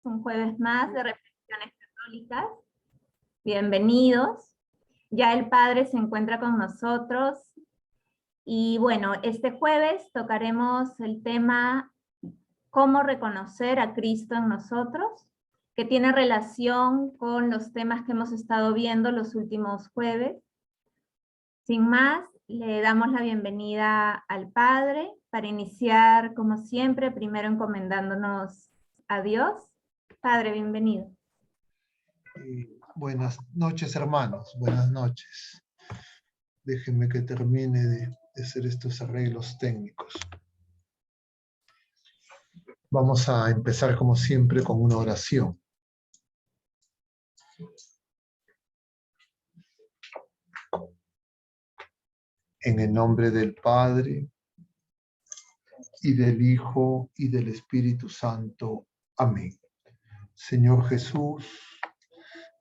un jueves más de Reflexiones Católicas. Bienvenidos. Ya el Padre se encuentra con nosotros. Y bueno, este jueves tocaremos el tema cómo reconocer a Cristo en nosotros, que tiene relación con los temas que hemos estado viendo los últimos jueves. Sin más, le damos la bienvenida al Padre para iniciar, como siempre, primero encomendándonos a Dios. Padre, bienvenido. Buenas noches, hermanos. Buenas noches. Déjenme que termine de hacer estos arreglos técnicos. Vamos a empezar, como siempre, con una oración. En el nombre del Padre, y del Hijo, y del Espíritu Santo. Amén. Señor Jesús,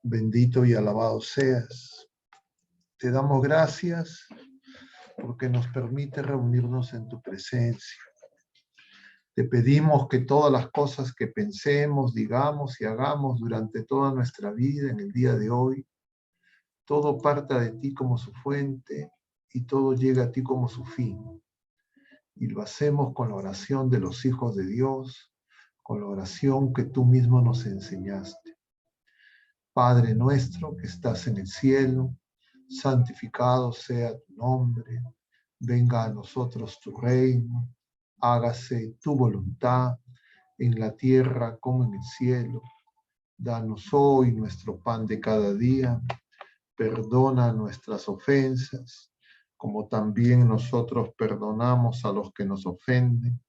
bendito y alabado seas. Te damos gracias porque nos permite reunirnos en tu presencia. Te pedimos que todas las cosas que pensemos, digamos y hagamos durante toda nuestra vida en el día de hoy, todo parta de ti como su fuente y todo llega a ti como su fin. Y lo hacemos con la oración de los hijos de Dios, con la oración que tú mismo nos enseñaste. Padre nuestro que estás en el cielo, santificado sea tu nombre, venga a nosotros tu reino, hágase tu voluntad en la tierra como en el cielo. Danos hoy nuestro pan de cada día, perdona nuestras ofensas, como también nosotros perdonamos a los que nos ofenden,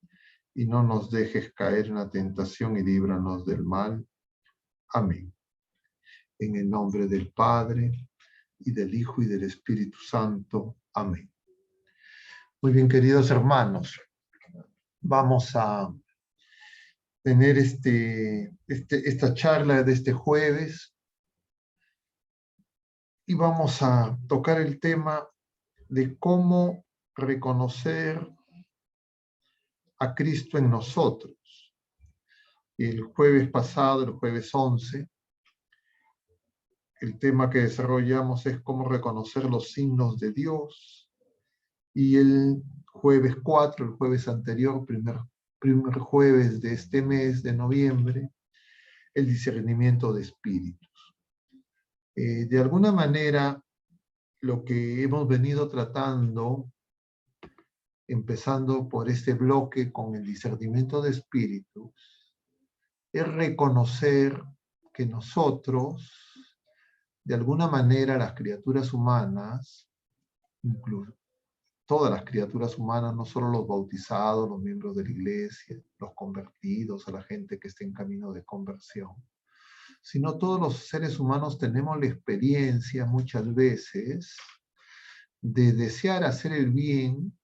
y no nos dejes caer en la tentación y líbranos del mal. Amén. En el nombre del Padre, y del Hijo, y del Espíritu Santo. Amén. Muy bien, queridos hermanos, vamos a tener esta charla de este jueves y vamos a tocar el tema de cómo reconocer a Cristo en nosotros. El jueves pasado, el jueves 11, el tema que desarrollamos es cómo reconocer los signos de Dios. Y el jueves 4, el jueves anterior, primer jueves de este mes de noviembre, el discernimiento de espíritus. De alguna manera, lo que hemos venido tratando, empezando por este bloque con el discernimiento de espíritus, es reconocer que nosotros, de alguna manera, las criaturas humanas, incluso todas las criaturas humanas, no solo los bautizados, los miembros de la iglesia, los convertidos, a la gente que está en camino de conversión, sino todos los seres humanos tenemos la experiencia muchas veces de desear hacer el bien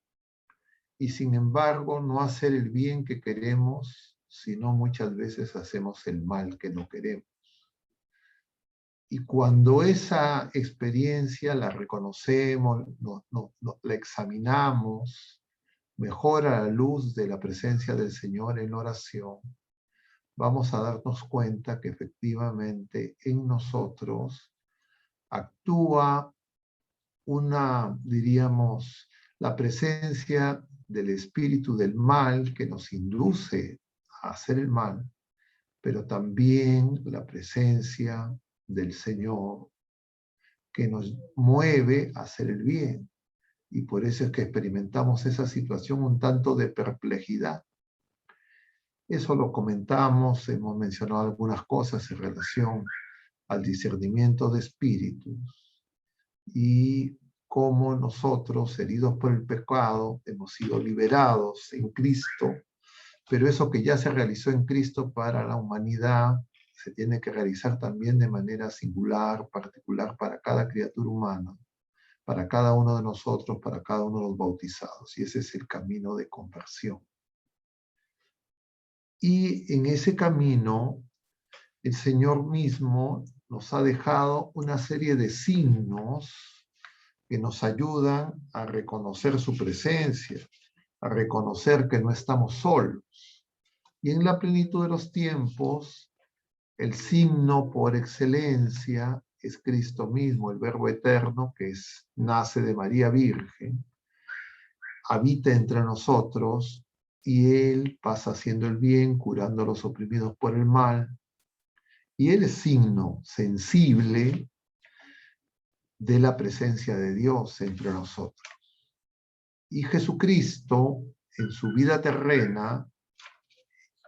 y sin embargo no hacer el bien que queremos, sino muchas veces hacemos el mal que no queremos. Y cuando esa experiencia la reconocemos, la examinamos, mejor a la luz de la presencia del Señor en oración, vamos a darnos cuenta que efectivamente en nosotros actúa diríamos, la presencia del espíritu del mal que nos induce a hacer el mal, pero también la presencia del Señor que nos mueve a hacer el bien. Y por eso es que experimentamos esa situación un tanto de perplejidad. Eso lo comentamos, hemos mencionado algunas cosas en relación al discernimiento de espíritus y cómo nosotros, heridos por el pecado, hemos sido liberados en Cristo, pero eso que ya se realizó en Cristo para la humanidad se tiene que realizar también de manera singular, particular para cada criatura humana, para cada uno de nosotros, para cada uno de los bautizados. Y ese es el camino de conversión. Y en ese camino, el Señor mismo nos ha dejado una serie de signos que nos ayudan a reconocer su presencia, a reconocer que no estamos solos. Y en la plenitud de los tiempos, El signo por excelencia es Cristo mismo, el Verbo eterno, que nace de María Virgen, habita entre nosotros y Él pasa haciendo el bien, curando a los oprimidos por el mal. Y Él es signo sensible de la presencia de Dios entre nosotros. Y Jesucristo, en su vida terrena,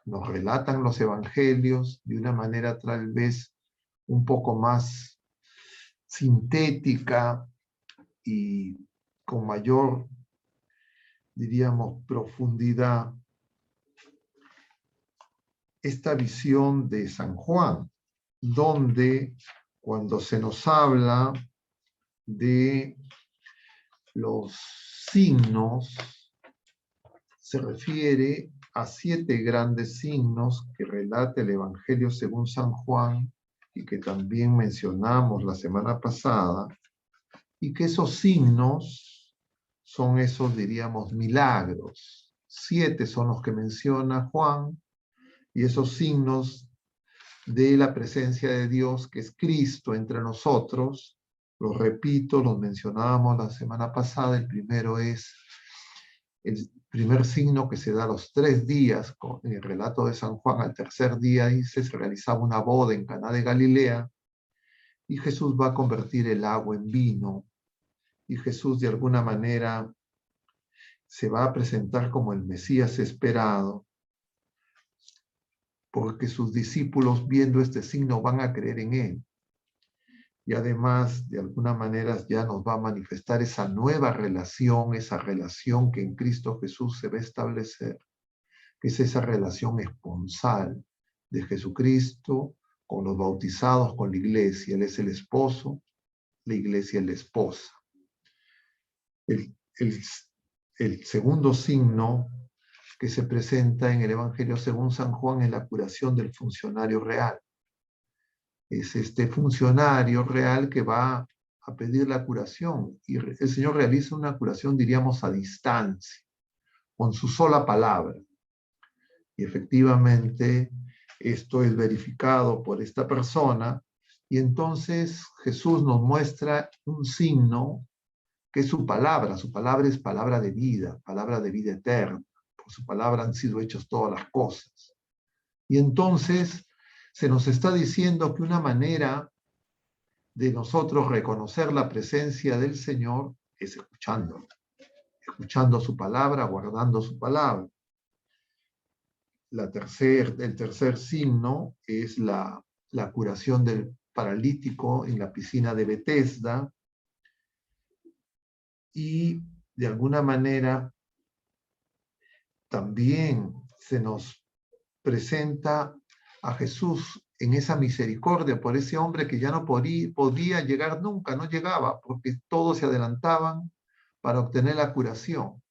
nos relatan los evangelios de una manera tal vez un poco más sintética y con mayor, diríamos, profundidad, esta visión de San Juan, donde cuando se nos habla de los signos, se refiere a 7 grandes signos que relata el Evangelio según San Juan y que también mencionamos la semana pasada, y que esos signos son esos, diríamos, milagros. 7 son los que menciona Juan, y esos signos de la presencia de Dios, que es Cristo entre nosotros, los repito, los mencionábamos la semana pasada. El primero es el primer signo que se da a los 3 días, en el relato de San Juan. Al tercer día dice, se realizaba una boda en Caná de Galilea, y Jesús va a convertir el agua en vino, y Jesús de alguna manera se va a presentar como el Mesías esperado, porque sus discípulos, viendo este signo, van a creer en él. Y además, de alguna manera, ya nos va a manifestar esa nueva relación, esa relación que en Cristo Jesús se va a establecer, que es esa relación esponsal de Jesucristo con los bautizados, con la iglesia. Él es el esposo, la iglesia es la esposa. El segundo signo que se presenta en el Evangelio según San Juan es la curación del funcionario real. Es este funcionario real que va a pedir la curación, y el Señor realiza una curación, diríamos, a distancia, con su sola palabra. Y efectivamente esto es verificado por esta persona, y entonces Jesús nos muestra un signo que es su palabra. Su palabra es palabra de vida eterna. Por su palabra han sido hechas todas las cosas. Y entonces se nos está diciendo que una manera de nosotros reconocer la presencia del Señor es escuchando su palabra, guardando su palabra. El tercer signo es la curación del paralítico en la piscina de Betesda, y de alguna manera también se nos presenta a Jesús en esa misericordia por ese hombre que ya no podía llegar nunca, no llegaba, porque todos se adelantaban para obtener la curación.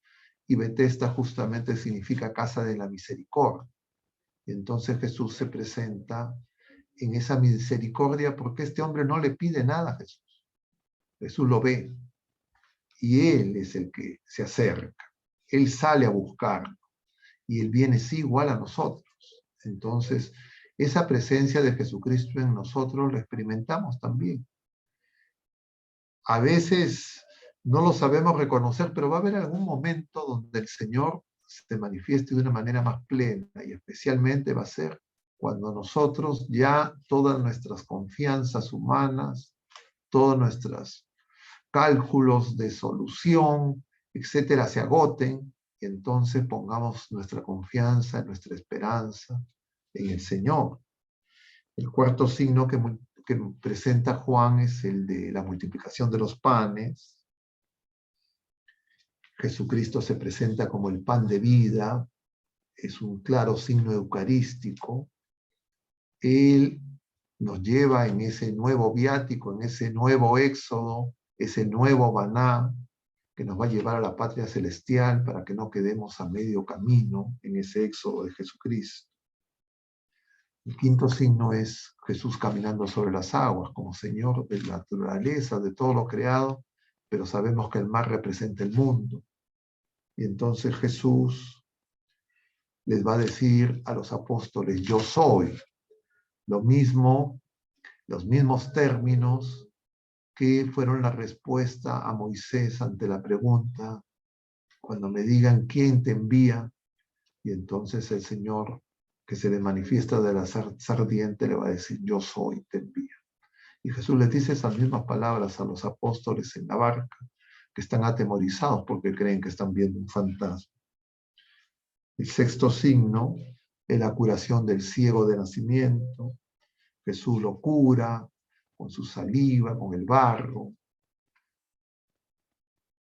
Y Betesda justamente significa casa de la misericordia. Y entonces Jesús se presenta en esa misericordia porque este hombre no le pide nada a Jesús. Jesús lo ve y Él es el que se acerca. Él sale a buscarlo y el bien es igual a nosotros. Entonces, esa presencia de Jesucristo en nosotros la experimentamos también. A veces no lo sabemos reconocer, pero va a haber algún momento donde el Señor se manifieste de una manera más plena, y especialmente va a ser cuando nosotros ya todas nuestras confianzas humanas, todos nuestros cálculos de solución, etcétera, se agoten, y entonces pongamos nuestra confianza, nuestra esperanza en el Señor. El cuarto signo que presenta Juan es el de la multiplicación de los panes. Jesucristo se presenta como el pan de vida, es un claro signo eucarístico. Él nos lleva en ese nuevo viático, en ese nuevo éxodo, ese nuevo maná que nos va a llevar a la patria celestial para que no quedemos a medio camino en ese éxodo de Jesucristo. El quinto signo es Jesús caminando sobre las aguas como Señor de la naturaleza, de todo lo creado, pero sabemos que el mar representa el mundo. Y entonces Jesús les va a decir a los apóstoles, yo soy. Lo mismo, los mismos términos que fueron la respuesta a Moisés ante la pregunta, cuando me digan quién te envía, y entonces el Señor que se le manifiesta de la zarza ardiente le va a decir, yo soy, te envía. Y Jesús les dice esas mismas palabras a los apóstoles en la barca, que están atemorizados porque creen que están viendo un fantasma. El sexto signo es la curación del ciego de nacimiento. Jesús lo cura con su saliva, con el barro,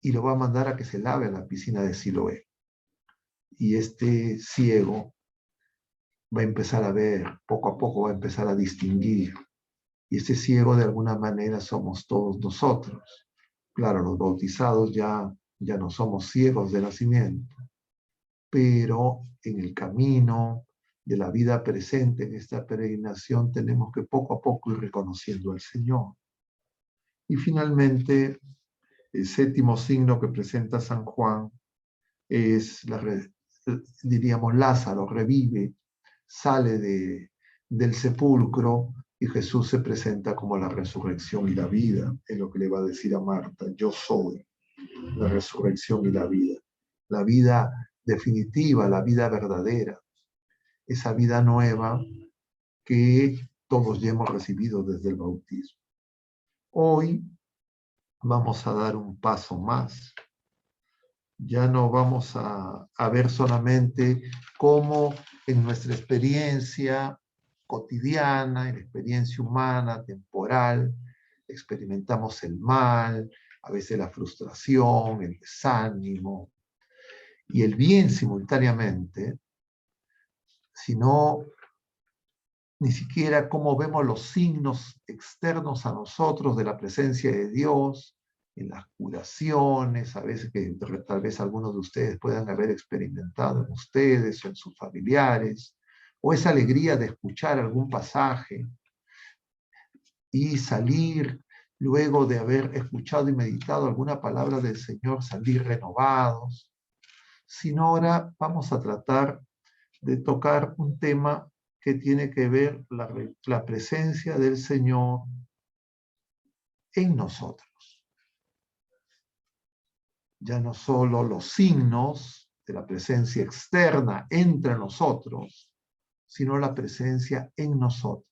y lo va a mandar a que se lave en la piscina de Siloé. Y este ciego va a empezar a ver, poco a poco va a empezar a distinguir. Y ese ciego de alguna manera somos todos nosotros. Claro, los bautizados ya no somos ciegos de nacimiento, pero en el camino de la vida presente, en esta peregrinación, tenemos que poco a poco ir reconociendo al Señor. Y finalmente, el séptimo signo que presenta San Juan es, diríamos, Lázaro revive, sale del sepulcro y Jesús se presenta como la resurrección y la vida, es lo que le va a decir a Marta, yo soy la resurrección y la vida definitiva, la vida verdadera, esa vida nueva que todos ya hemos recibido desde el bautismo. Hoy vamos a dar un paso más. Ya no vamos a ver solamente cómo en nuestra experiencia cotidiana, en la experiencia humana, temporal, experimentamos el mal, a veces la frustración, el desánimo y el bien simultáneamente, sino ni siquiera cómo vemos los signos externos a nosotros de la presencia de Dios, en las curaciones, a veces que tal vez algunos de ustedes puedan haber experimentado en ustedes o en sus familiares, o esa alegría de escuchar algún pasaje y salir luego de haber escuchado y meditado alguna palabra del Señor, salir renovados, sino ahora vamos a tratar de tocar un tema que tiene que ver la presencia del Señor en nosotros. Ya no solo los signos de la presencia externa entre nosotros, sino la presencia en nosotros.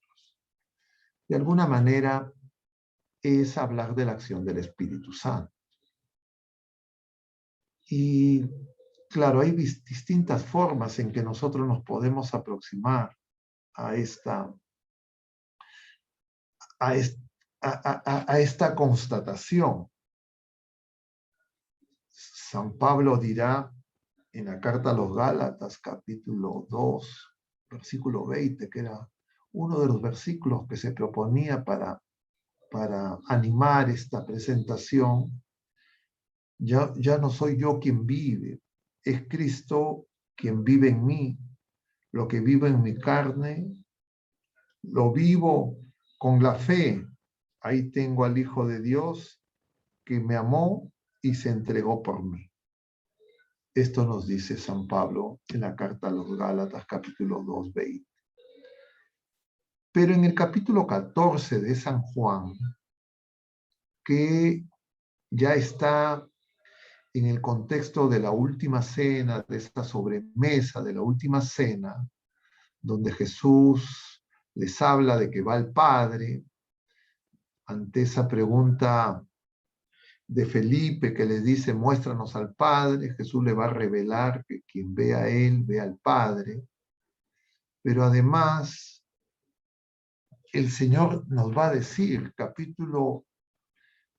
De alguna manera es hablar de la acción del Espíritu Santo. Y claro, hay distintas formas en que nosotros nos podemos aproximar a esta constatación. San Pablo dirá en la carta a los Gálatas, capítulo 2, versículo 20, que era uno de los versículos que se proponía para animar esta presentación. Ya no soy yo quien vive, es Cristo quien vive en mí. Lo que vivo en mi carne, lo vivo con la fe. Ahí tengo al Hijo de Dios que me amó y se entregó por mí. Esto nos dice San Pablo en la carta a los Gálatas, capítulo 2, 20. Pero en el capítulo 14 de San Juan, que ya está en el contexto de la última cena, de esta sobremesa de la última cena, donde Jesús les habla de que va al Padre, ante esa pregunta de Felipe que le dice, muéstranos al Padre, Jesús le va a revelar que quien ve a él, ve al Padre. Pero además, el Señor nos va a decir, capítulo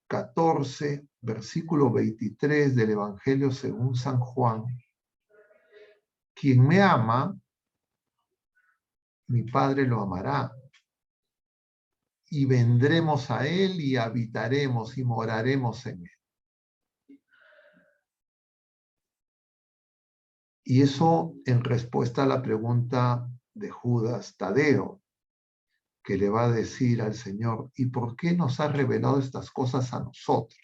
14, versículo 23 del Evangelio según San Juan, quien me ama, mi Padre lo amará. Y vendremos a él y habitaremos y moraremos en él. Y eso en respuesta a la pregunta de Judas Tadeo, que le va a decir al Señor, ¿y por qué nos ha revelado estas cosas a nosotros?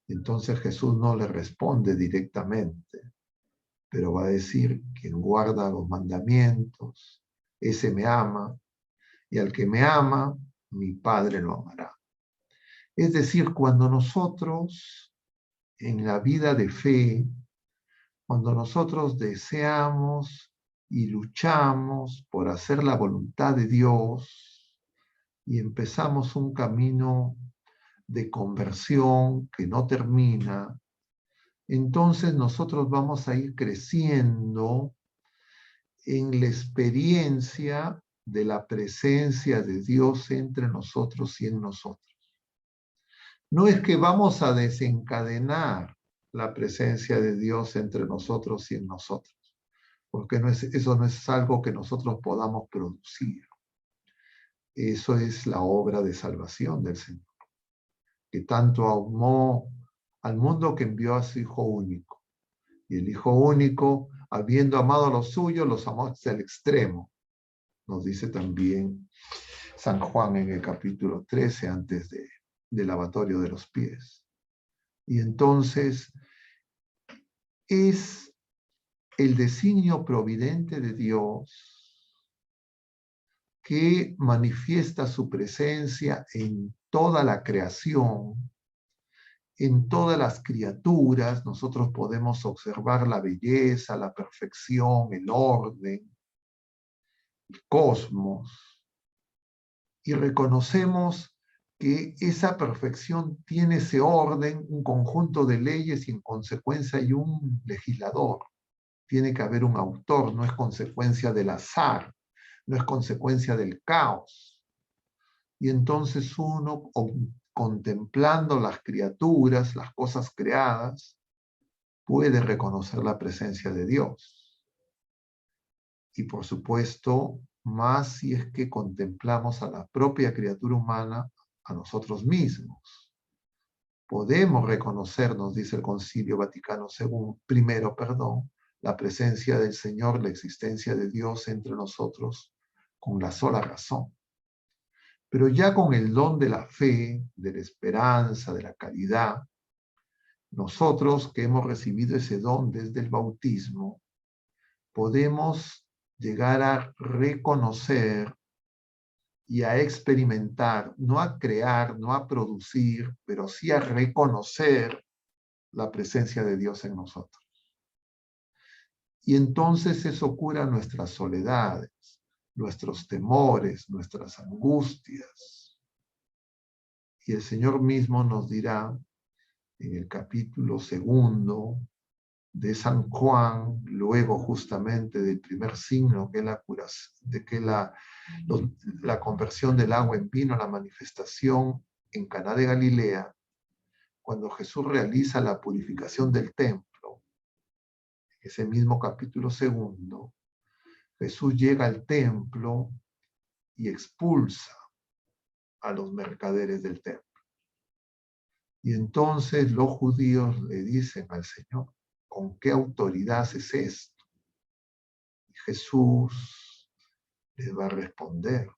Entonces Jesús no le responde directamente, pero va a decir, quien guarda los mandamientos, ese me ama, y al que me ama, mi Padre lo amará. Es decir, cuando nosotros en la vida de fe, cuando nosotros deseamos y luchamos por hacer la voluntad de Dios y empezamos un camino de conversión que no termina, entonces nosotros vamos a ir creciendo en la experiencia de la presencia de Dios entre nosotros y en nosotros. No es que vamos a desencadenar la presencia de Dios entre nosotros y en nosotros, porque eso no es algo que nosotros podamos producir. Eso es la obra de salvación del Señor, que tanto amó al mundo que envió a su Hijo único. Y el Hijo único, habiendo amado a los suyos, los amó hasta el extremo. Nos dice también San Juan en el capítulo 13, antes del lavatorio de los pies. Y entonces es el designio providente de Dios que manifiesta su presencia en toda la creación, en todas las criaturas. Nosotros podemos observar la belleza, la perfección, el orden, el cosmos, y reconocemos que esa perfección tiene ese orden, un conjunto de leyes y en consecuencia hay un legislador. Tiene que haber un autor, no es consecuencia del azar, no es consecuencia del caos. Y entonces uno, contemplando las criaturas, las cosas creadas, puede reconocer la presencia de Dios. Y por supuesto, más si es que contemplamos a la propia criatura humana, a nosotros mismos. Podemos reconocer, nos dice el Concilio Vaticano primero, la presencia del Señor, la existencia de Dios entre nosotros, con la sola razón. Pero ya con el don de la fe, de la esperanza, de la caridad, nosotros que hemos recibido ese don desde el bautismo, podemos llegar a reconocer y a experimentar, no a crear, no a producir, pero sí a reconocer la presencia de Dios en nosotros. Y entonces eso cura nuestras soledades, nuestros temores, nuestras angustias. Y el Señor mismo nos dirá en el capítulo 2 de San Juan, luego justamente del primer signo, que es la conversión del agua en vino, la manifestación en Caná de Galilea, cuando Jesús realiza la purificación del templo, ese mismo capítulo 2, Jesús llega al templo y expulsa a los mercaderes del templo. Y entonces los judíos le dicen al Señor, ¿con qué autoridad haces esto? Y Jesús les va a responder,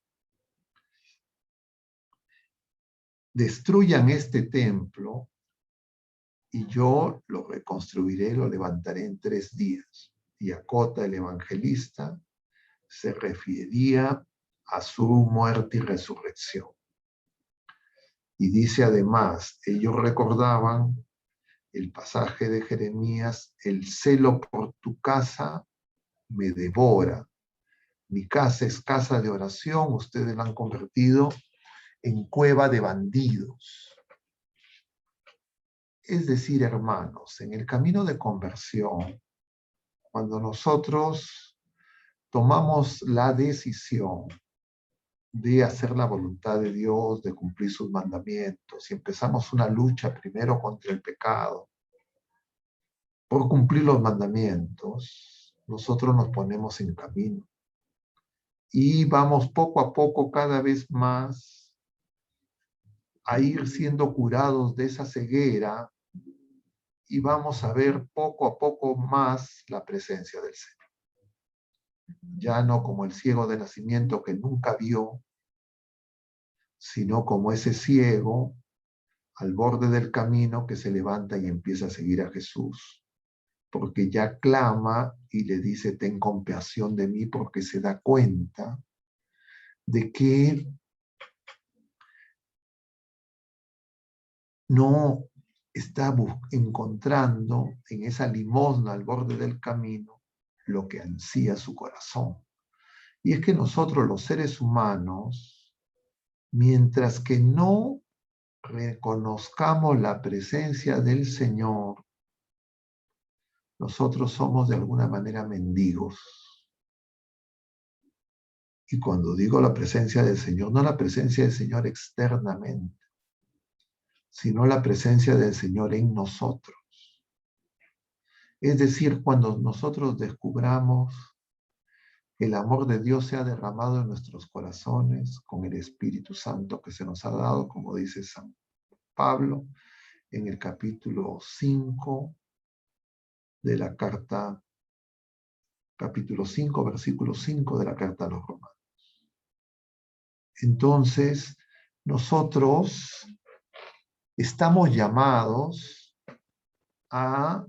destruyan este templo y yo lo reconstruiré, lo levantaré en 3 días. Y acota el evangelista, se refería a su muerte y resurrección. Y dice además, ellos recordaban el pasaje de Jeremías, el celo por tu casa me devora. Mi casa es casa de oración, ustedes la han convertido en cueva de bandidos. Es decir, hermanos, en el camino de conversión, cuando nosotros tomamos la decisión de hacer la voluntad de Dios, de cumplir sus mandamientos, y empezamos una lucha primero contra el pecado, por cumplir los mandamientos, nosotros nos ponemos en camino. Y vamos poco a poco cada vez más a ir siendo curados de esa ceguera y vamos a ver poco a poco más la presencia del Señor. Ya no como el ciego de nacimiento que nunca vio, sino como ese ciego al borde del camino que se levanta y empieza a seguir a Jesús, porque ya clama y le dice, ten compasión de mí, porque se da cuenta de que no está encontrando en esa limosna al borde del camino lo que ansía su corazón. Y es que nosotros los seres humanos, mientras que no reconozcamos la presencia del Señor, nosotros somos de alguna manera mendigos. Y cuando digo la presencia del Señor, no la presencia del Señor externamente, sino la presencia del Señor en nosotros. Es decir, cuando nosotros descubramos que el amor de Dios se ha derramado en nuestros corazones con el Espíritu Santo que se nos ha dado, como dice San Pablo en el capítulo 5 de la carta, capítulo 5, versículo 5 de la carta a los Romanos. Entonces, nosotros estamos llamados a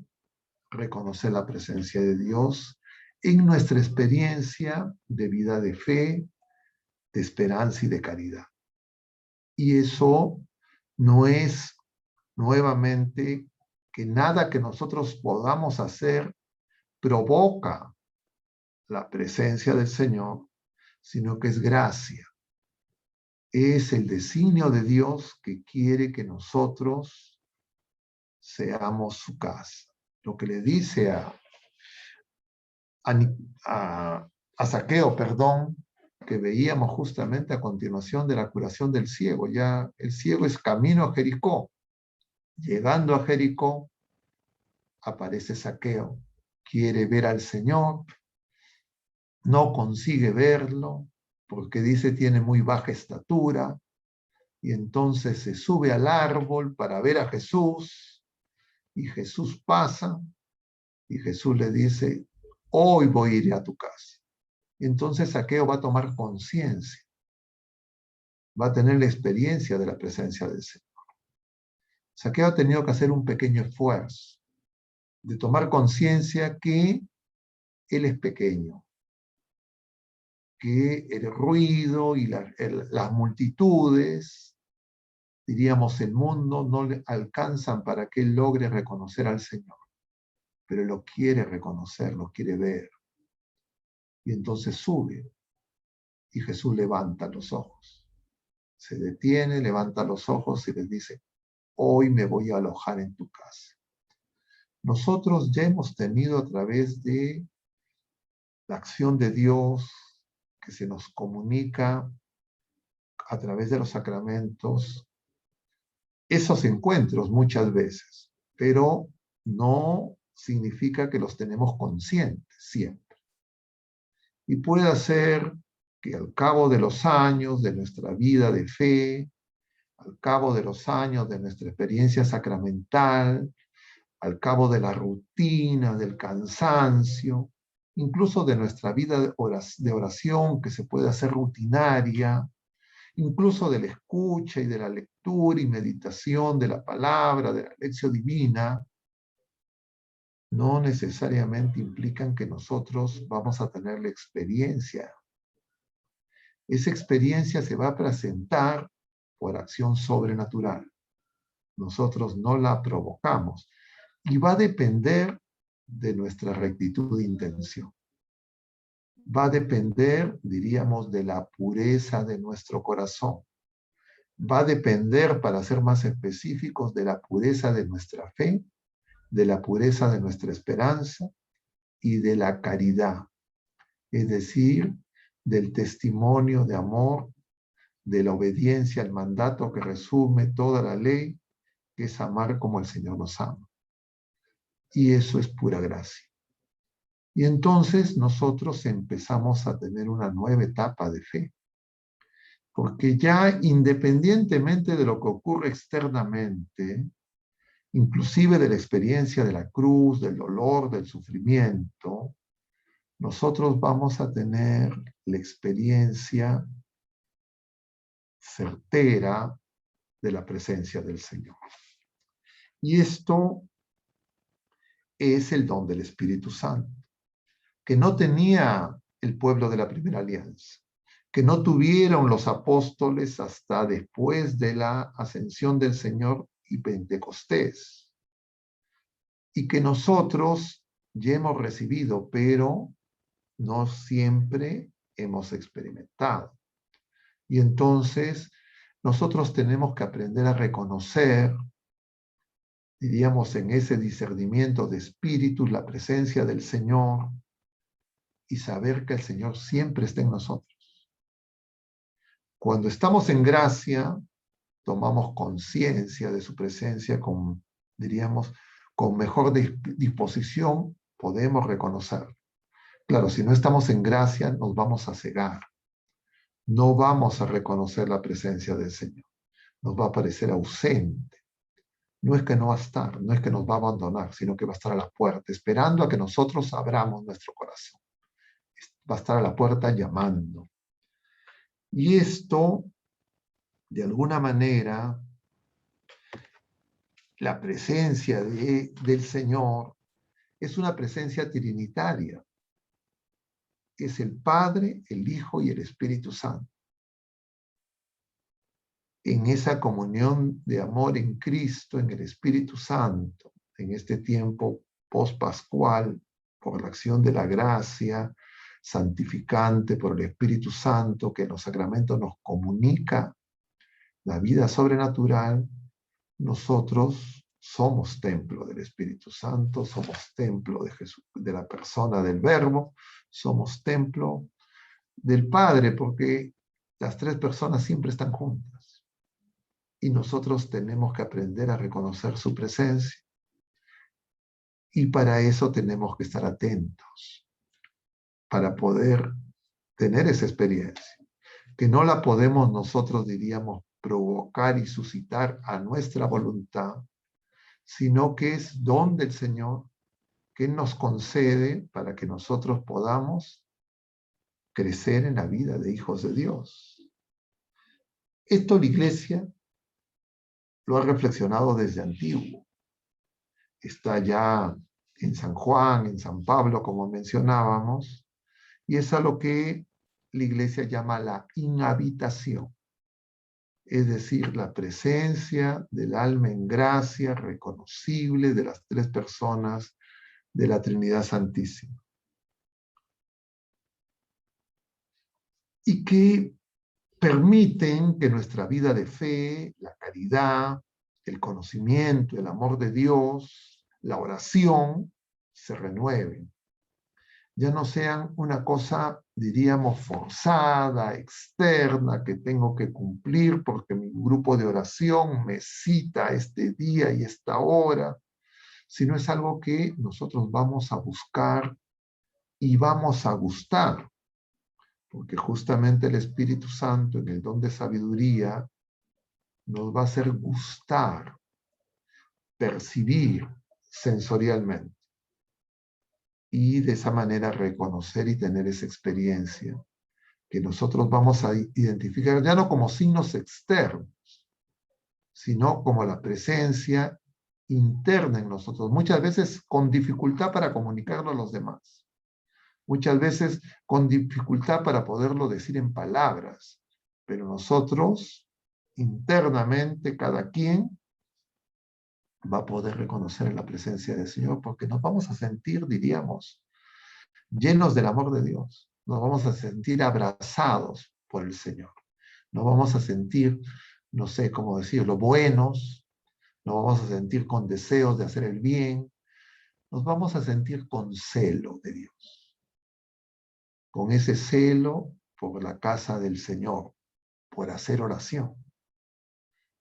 reconocer la presencia de Dios en nuestra experiencia de vida de fe, de esperanza y de caridad. Y eso no es nuevamente que nada que nosotros podamos hacer provoca la presencia del Señor, sino que es gracia. Es el designio de Dios que quiere que nosotros seamos su casa. Lo que le dice a Zaqueo, que veíamos justamente a continuación de la curación del ciego. Ya el ciego es camino a Jericó. Llegando a Jericó, aparece Zaqueo. Quiere ver al Señor, no consigue verlo, porque dice tiene muy baja estatura, y entonces se sube al árbol para ver a Jesús, y Jesús pasa, y Jesús le dice, hoy voy a ir a tu casa. Y entonces Zaqueo va a tomar conciencia, va a tener la experiencia de la presencia del Señor. Zaqueo ha tenido que hacer un pequeño esfuerzo de tomar conciencia que él es pequeño, que el ruido y las multitudes, diríamos el mundo, no le alcanzan para que él logre reconocer al Señor, pero lo quiere reconocer, lo quiere ver. Y entonces sube y Jesús levanta los ojos. Se detiene, levanta los ojos y les dice, hoy me voy a alojar en tu casa. Nosotros ya hemos tenido a través de la acción de Dios que se nos comunica a través de los sacramentos, esos encuentros muchas veces, pero no significa que los tenemos conscientes siempre. Y puede ser que al cabo de los años de nuestra vida de fe, al cabo de los años de nuestra experiencia sacramental, al cabo de la rutina, del cansancio, incluso de nuestra vida de oración que se puede hacer rutinaria, incluso de la escucha y de la lectura y meditación de la palabra, de la lección divina, no necesariamente implican que nosotros vamos a tener la experiencia. Esa experiencia se va a presentar por acción sobrenatural. Nosotros no la provocamos y va a depender de nuestra rectitud de intención. Va a depender, diríamos, de la pureza de nuestro corazón. Va a depender, para ser más específicos, de la pureza de nuestra fe, de la pureza de nuestra esperanza y de la caridad, es decir, del testimonio de amor, de la obediencia al mandato que resume toda la ley, que es amar como el Señor nos ama. Y eso es pura gracia. Y entonces nosotros empezamos a tener una nueva etapa de fe, porque ya independientemente de lo que ocurre externamente, inclusive de la experiencia de la cruz, del dolor, del sufrimiento, nosotros vamos a tener la experiencia certera de la presencia del Señor. Y esto es el don del Espíritu Santo, que no tenía el pueblo de la primera alianza, que no tuvieron los apóstoles hasta después de la ascensión del Señor y Pentecostés, y que nosotros ya hemos recibido, pero no siempre hemos experimentado. Y entonces nosotros tenemos que aprender a reconocer, diríamos, en ese discernimiento de espíritus, la presencia del Señor y saber que el Señor siempre está en nosotros. Cuando estamos en gracia, tomamos conciencia de su presencia con, diríamos, con mejor disposición, podemos reconocer. Claro, si no estamos en gracia, nos vamos a cegar. No vamos a reconocer la presencia del Señor. Nos va a parecer ausente. No es que no va a estar, no es que nos va a abandonar, sino que va a estar a la puerta, esperando a que nosotros abramos nuestro corazón. Va a estar a la puerta llamando. Y esto, de alguna manera, la presencia del Señor es una presencia trinitaria. Es el Padre, el Hijo y el Espíritu Santo. En esa comunión de amor en Cristo, en el Espíritu Santo, en este tiempo post-pascual, por la acción de la gracia santificante por el Espíritu Santo, que en los sacramentos nos comunica la vida sobrenatural, nosotros somos templo del Espíritu Santo, somos templo de Jesús, de la persona del Verbo, somos templo del Padre, porque las tres personas siempre están juntas. Y nosotros tenemos que aprender a reconocer su presencia. Y para eso tenemos que estar atentos, para poder tener esa experiencia, que no la podemos nosotros, diríamos, provocar y suscitar a nuestra voluntad, sino que es don del Señor que nos concede para que nosotros podamos crecer en la vida de hijos de Dios. Esto la Iglesia lo ha reflexionado desde antiguo. Está ya en San Juan, en San Pablo, como mencionábamos, y es a lo que la Iglesia llama la inhabitación, es decir, la presencia del alma en gracia reconocible de las tres personas de la Trinidad Santísima. Y que permiten que nuestra vida de fe, la caridad, el conocimiento, el amor de Dios, la oración, se renueven. Ya no sean una cosa, diríamos, forzada, externa, que tengo que cumplir porque mi grupo de oración me cita este día y esta hora, sino es algo que nosotros vamos a buscar y vamos a gustar, porque justamente el Espíritu Santo, en el don de sabiduría, nos va a hacer gustar, percibir sensorialmente. Y de esa manera reconocer y tener esa experiencia que nosotros vamos a identificar ya no como signos externos, sino como la presencia interna en nosotros, muchas veces con dificultad para comunicarlo a los demás, muchas veces con dificultad para poderlo decir en palabras, pero nosotros internamente, cada quien va a poder reconocer la presencia del Señor, porque nos vamos a sentir, diríamos, llenos del amor de Dios. Nos vamos a sentir abrazados por el Señor. Nos vamos a sentir, no sé cómo decirlo, buenos. Nos vamos a sentir con deseos de hacer el bien. Nos vamos a sentir con celo de Dios. Con ese celo por la casa del Señor, por hacer oración.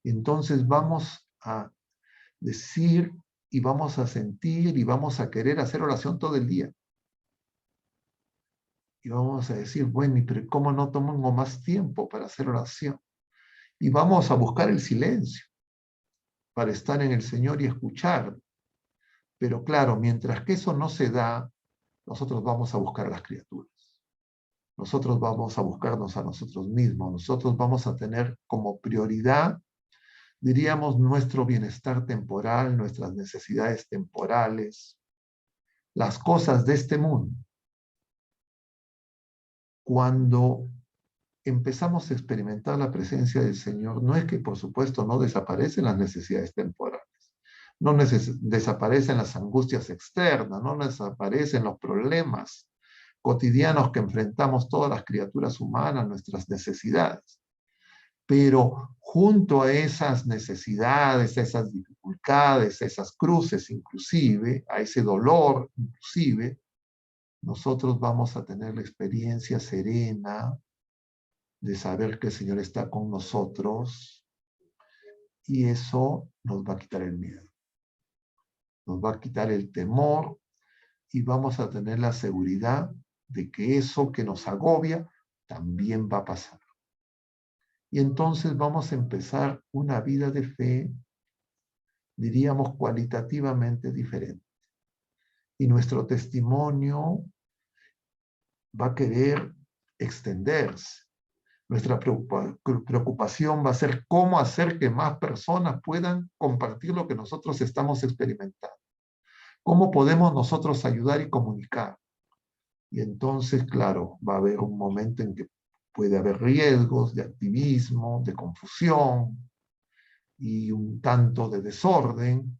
Entonces vamos a decir y vamos a sentir y vamos a querer hacer oración todo el día. Y vamos a decir, bueno, pero ¿cómo no tomo más tiempo para hacer oración? Y vamos a buscar el silencio para estar en el Señor y escuchar. Pero claro, mientras que eso no se da, nosotros vamos a buscar a las criaturas. Nosotros vamos a buscarnos a nosotros mismos. Nosotros vamos a tener como prioridad, diríamos, nuestro bienestar temporal, nuestras necesidades temporales. las cosas de este mundo, cuando empezamos a experimentar la presencia del Señor, no es que, por supuesto, no desaparecen las necesidades temporales, no desaparecen las angustias externas, no desaparecen los problemas cotidianos que enfrentamos todas las criaturas humanas, nuestras necesidades. Pero junto a esas necesidades, a esas dificultades, a esas cruces inclusive, a ese dolor inclusive, nosotros vamos a tener la experiencia serena de saber que el Señor está con nosotros, y eso nos va a quitar el miedo, nos va a quitar el temor, y vamos a tener la seguridad de que eso que nos agobia también va a pasar. Y entonces vamos a empezar una vida de fe, diríamos, cualitativamente diferente. Y nuestro testimonio va a querer extenderse. Nuestra preocupación va a ser cómo hacer que más personas puedan compartir lo que nosotros estamos experimentando. ¿Cómo podemos nosotros ayudar y comunicar? Y entonces, claro, va a haber un momento en que puede haber riesgos de activismo, de confusión y un tanto de desorden,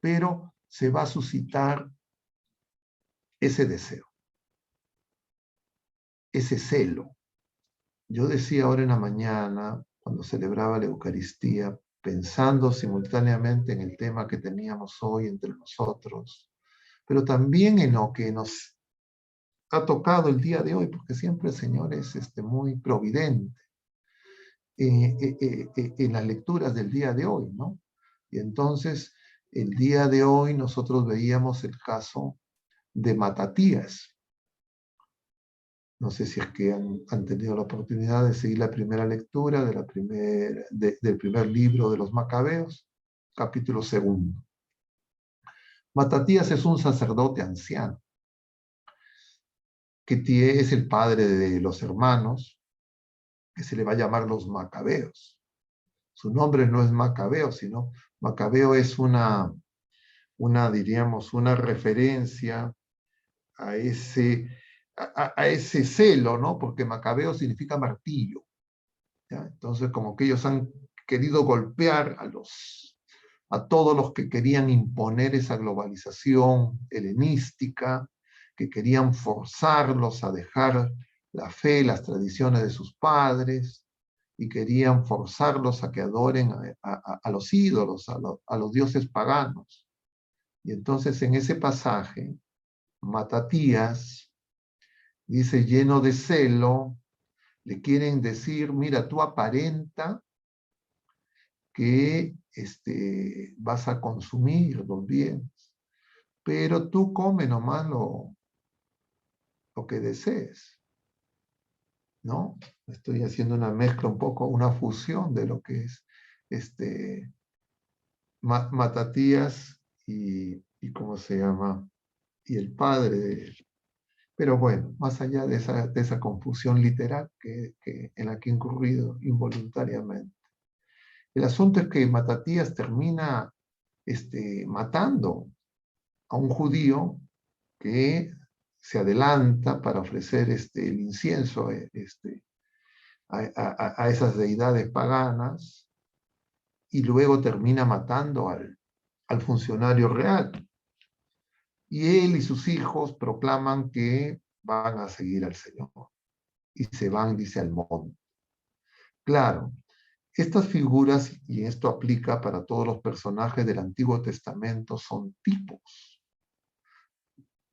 pero se va a suscitar ese deseo, ese celo. Yo decía ahora en la mañana, cuando celebraba la Eucaristía, pensando simultáneamente en el tema que teníamos hoy entre nosotros, pero también en lo que nos ha tocado el día de hoy, porque siempre el Señor es muy providente en las lecturas del día de hoy, ¿no? Y entonces, el día de hoy nosotros veíamos el caso de Matatías. No sé si es que han tenido la oportunidad de seguir la primera lectura del primer libro de los Macabeos, capítulo 2. Matatías es un sacerdote anciano, que es el padre de los hermanos, que se le va a llamar los Macabeos. Su nombre no es Macabeo, sino Macabeo es diríamos, una referencia a ese celo, ¿no? Porque Macabeo significa martillo, ¿ya? Entonces, como que ellos han querido golpear a todos los que querían imponer esa globalización helenística, que querían forzarlos a dejar la fe, las tradiciones de sus padres, y querían forzarlos a que adoren a los ídolos, a los dioses paganos. Y entonces en ese pasaje, Matatías dice, lleno de celo, le quieren decir, mira, tú aparenta que vas a consumir los bienes, pero tú come nomás lo que desees, ¿no? Estoy haciendo una mezcla un poco, una fusión de lo que es Matatías y ¿cómo se llama? Y el padre de él. Pero bueno, más allá de esa confusión literal en la que he incurrido involuntariamente. El asunto es que Matatías termina matando a un judío que se adelanta para ofrecer el incienso a esas deidades paganas, y luego termina matando al funcionario real. Y él y sus hijos proclaman que van a seguir al Señor. Y se van, dice, al monte. Claro, estas figuras, y esto aplica para todos los personajes del Antiguo Testamento, son tipos.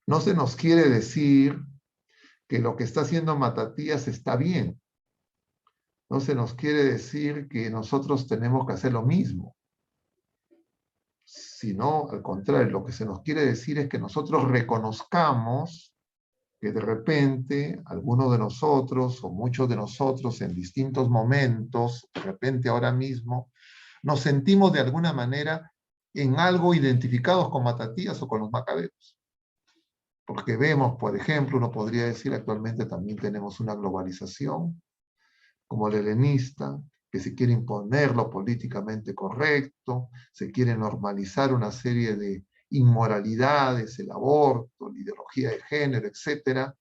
No se nos quiere decir que lo que está haciendo Matatías está bien. No se nos quiere decir que nosotros tenemos que hacer lo mismo. Sino, al contrario, lo que se nos quiere decir es que nosotros reconozcamos que de repente algunos de nosotros o muchos de nosotros en distintos momentos, de repente ahora mismo, nos sentimos de alguna manera en algo identificados con Matatías o con los Macabeos. Porque vemos, por ejemplo, uno podría decir actualmente también tenemos una globalización como el helenista, que se quiere imponer lo políticamente correcto, se quiere normalizar una serie de inmoralidades, el aborto, la ideología de género, etc.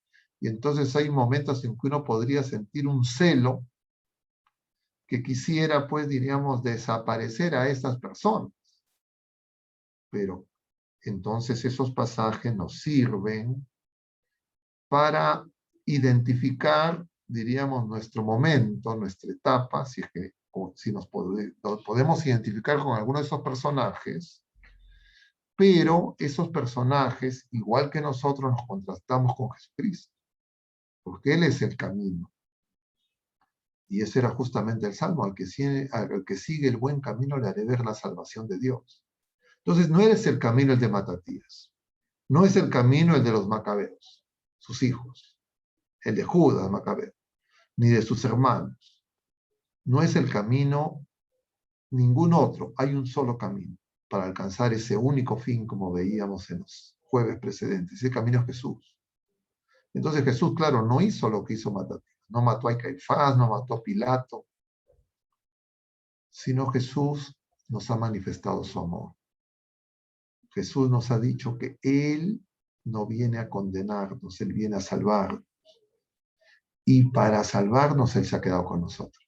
Y entonces hay momentos en que uno podría sentir un celo que quisiera, pues, diríamos, desaparecer a estas personas. Pero entonces esos pasajes nos sirven para identificar, diríamos, nuestro momento, nuestra etapa, si es que si nos podemos identificar con alguno de esos personajes, pero esos personajes, igual que nosotros, nos contrastamos con Jesucristo, porque Él es el camino. Y ese era justamente el Salmo, al que sigue el buen camino le haré ver la salvación de Dios. Entonces no eres el camino el de Matatías, no es el camino el de los macabeos, sus hijos, el de Judas Macabeo, ni de sus hermanos. No es el camino ningún otro, hay un solo camino para alcanzar ese único fin, como veíamos en los jueves precedentes. Ese camino es Jesús. Entonces Jesús, claro, no hizo lo que hizo Matatías, no mató a Caifás, no mató a Pilato, sino Jesús nos ha manifestado su amor. Jesús nos ha dicho que Él no viene a condenarnos, Él viene a salvarnos. Y para salvarnos, Él se ha quedado con nosotros.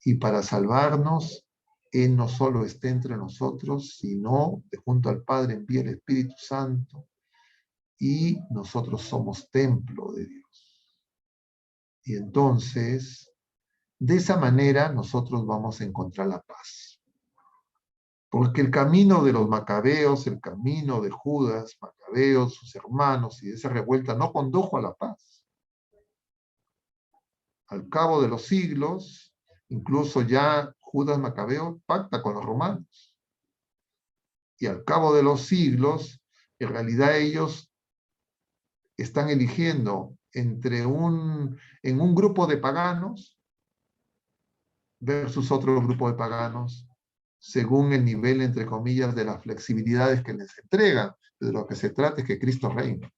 Y para salvarnos, Él no solo está entre nosotros, sino de junto al Padre envía el Espíritu Santo y nosotros somos templo de Dios. Y entonces, de esa manera, nosotros vamos a encontrar la paz. Porque el camino de los macabeos, el camino de Judas, Macabeos, sus hermanos y de esa revuelta no condujo a la paz. Al cabo de los siglos, incluso ya Judas Macabeo pacta con los romanos. Y al cabo de los siglos, en realidad ellos están eligiendo en un grupo de paganos versus otro grupo de paganos, según el nivel, entre comillas, de las flexibilidades que les entregan. De lo que se trata es que Cristo reine,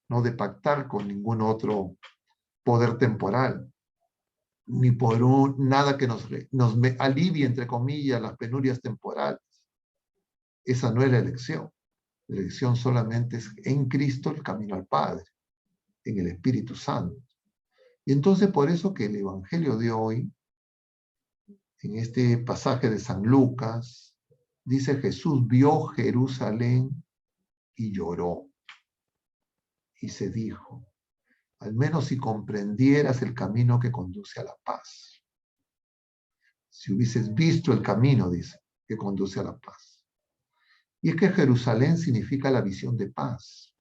no de pactar con ningún otro poder temporal, ni por nada que nos alivie, entre comillas, las penurias temporales. Esa no es la elección. La elección solamente es en Cristo el camino al Padre, en el Espíritu Santo. Y entonces por eso que el Evangelio de hoy, en este pasaje de San Lucas, dice Jesús vio Jerusalén y lloró. Y se dijo, al menos si comprendieras el camino que conduce a la paz. Si hubieses visto el camino, dice, que conduce a la paz. Y es que Jerusalén significa la visión de paz.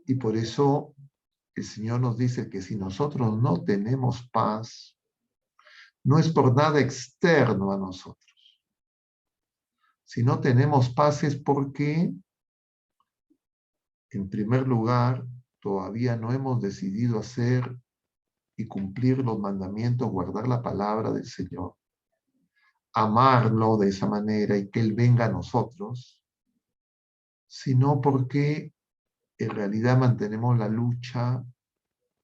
Y por eso el Señor nos dice que si nosotros no tenemos paz, no es por nada externo a nosotros. Si no tenemos paz es porque, en primer lugar, todavía no hemos decidido hacer y cumplir los mandamientos, guardar la palabra del Señor, amarlo de esa manera y que Él venga a nosotros, sino porque en realidad mantenemos la lucha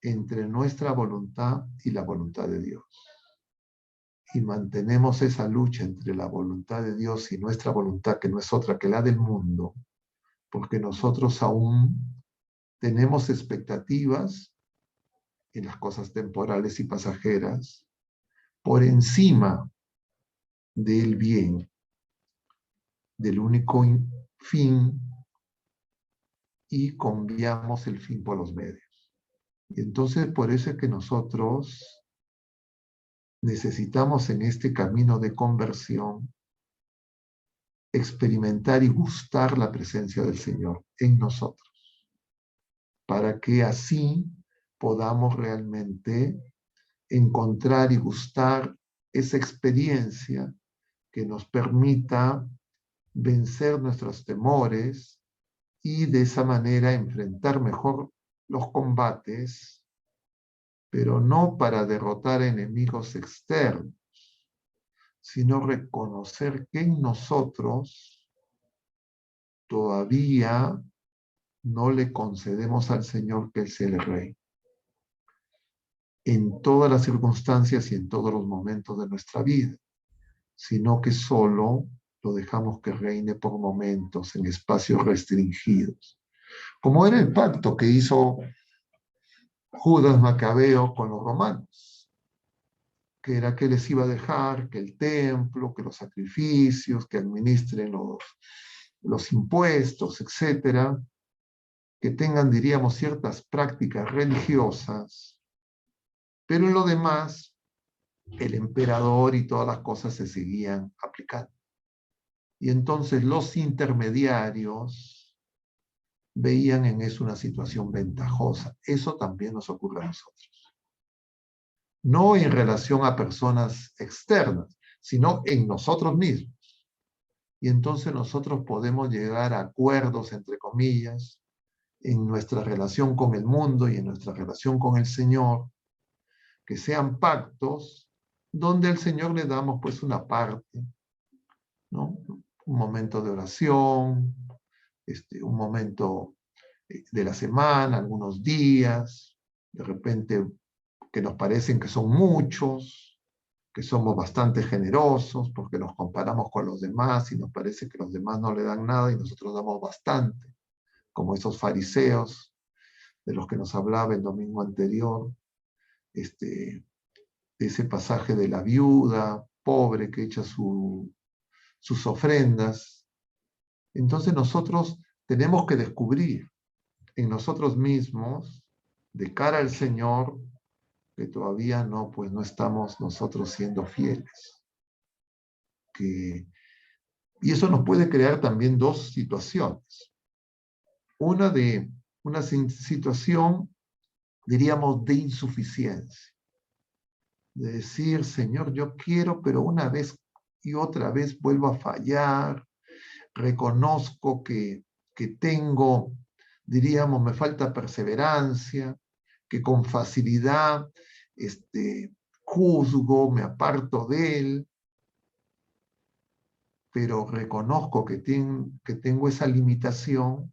entre nuestra voluntad y la voluntad de Dios. Y mantenemos esa lucha entre la voluntad de Dios y nuestra voluntad, que no es otra que la del mundo, porque nosotros aún tenemos expectativas en las cosas temporales y pasajeras por encima del bien, del único fin, y cambiamos el fin por los medios. Y entonces por eso es que nosotros necesitamos en este camino de conversión experimentar y gustar la presencia del Señor en nosotros, para que así podamos realmente encontrar y gustar esa experiencia que nos permita vencer nuestros temores y de esa manera enfrentar mejor los combates, pero no para derrotar enemigos externos, sino reconocer que en nosotros todavía no le concedemos al Señor que Él sea el Rey. En todas las circunstancias y en todos los momentos de nuestra vida, sino que solo lo dejamos que reine por momentos en espacios restringidos. Como era el pacto que hizo Judas Macabeo con los romanos, que era que les iba a dejar que el templo, que los sacrificios, que administren los impuestos, etcétera, que tengan, diríamos, ciertas prácticas religiosas, pero en lo demás, el emperador y todas las cosas se seguían aplicando. Y entonces los intermediarios veían en eso una situación ventajosa. Eso también nos ocurre a nosotros. No en relación a personas externas, sino en nosotros mismos. Y entonces nosotros podemos llegar a acuerdos, entre comillas, en nuestra relación con el mundo y en nuestra relación con el Señor, que sean pactos donde al Señor le damos pues una parte, ¿no? Un momento de oración, un momento de la semana, algunos días, de repente que nos parecen que son muchos, que somos bastante generosos porque nos comparamos con los demás y nos parece que los demás no le dan nada y nosotros damos bastante, como esos fariseos de los que nos hablaba el domingo anterior, de ese pasaje de la viuda pobre que echa sus ofrendas. Entonces nosotros tenemos que descubrir en nosotros mismos, de cara al Señor, que todavía no, pues no estamos nosotros siendo fieles. Y eso nos puede crear también dos situaciones. Una situación, diríamos, de insuficiencia. De decir, Señor, yo quiero, pero una vez y otra vez vuelvo a fallar. Reconozco que tengo, diríamos, me falta perseverancia, que con facilidad juzgo, me aparto de él, pero reconozco que tengo esa limitación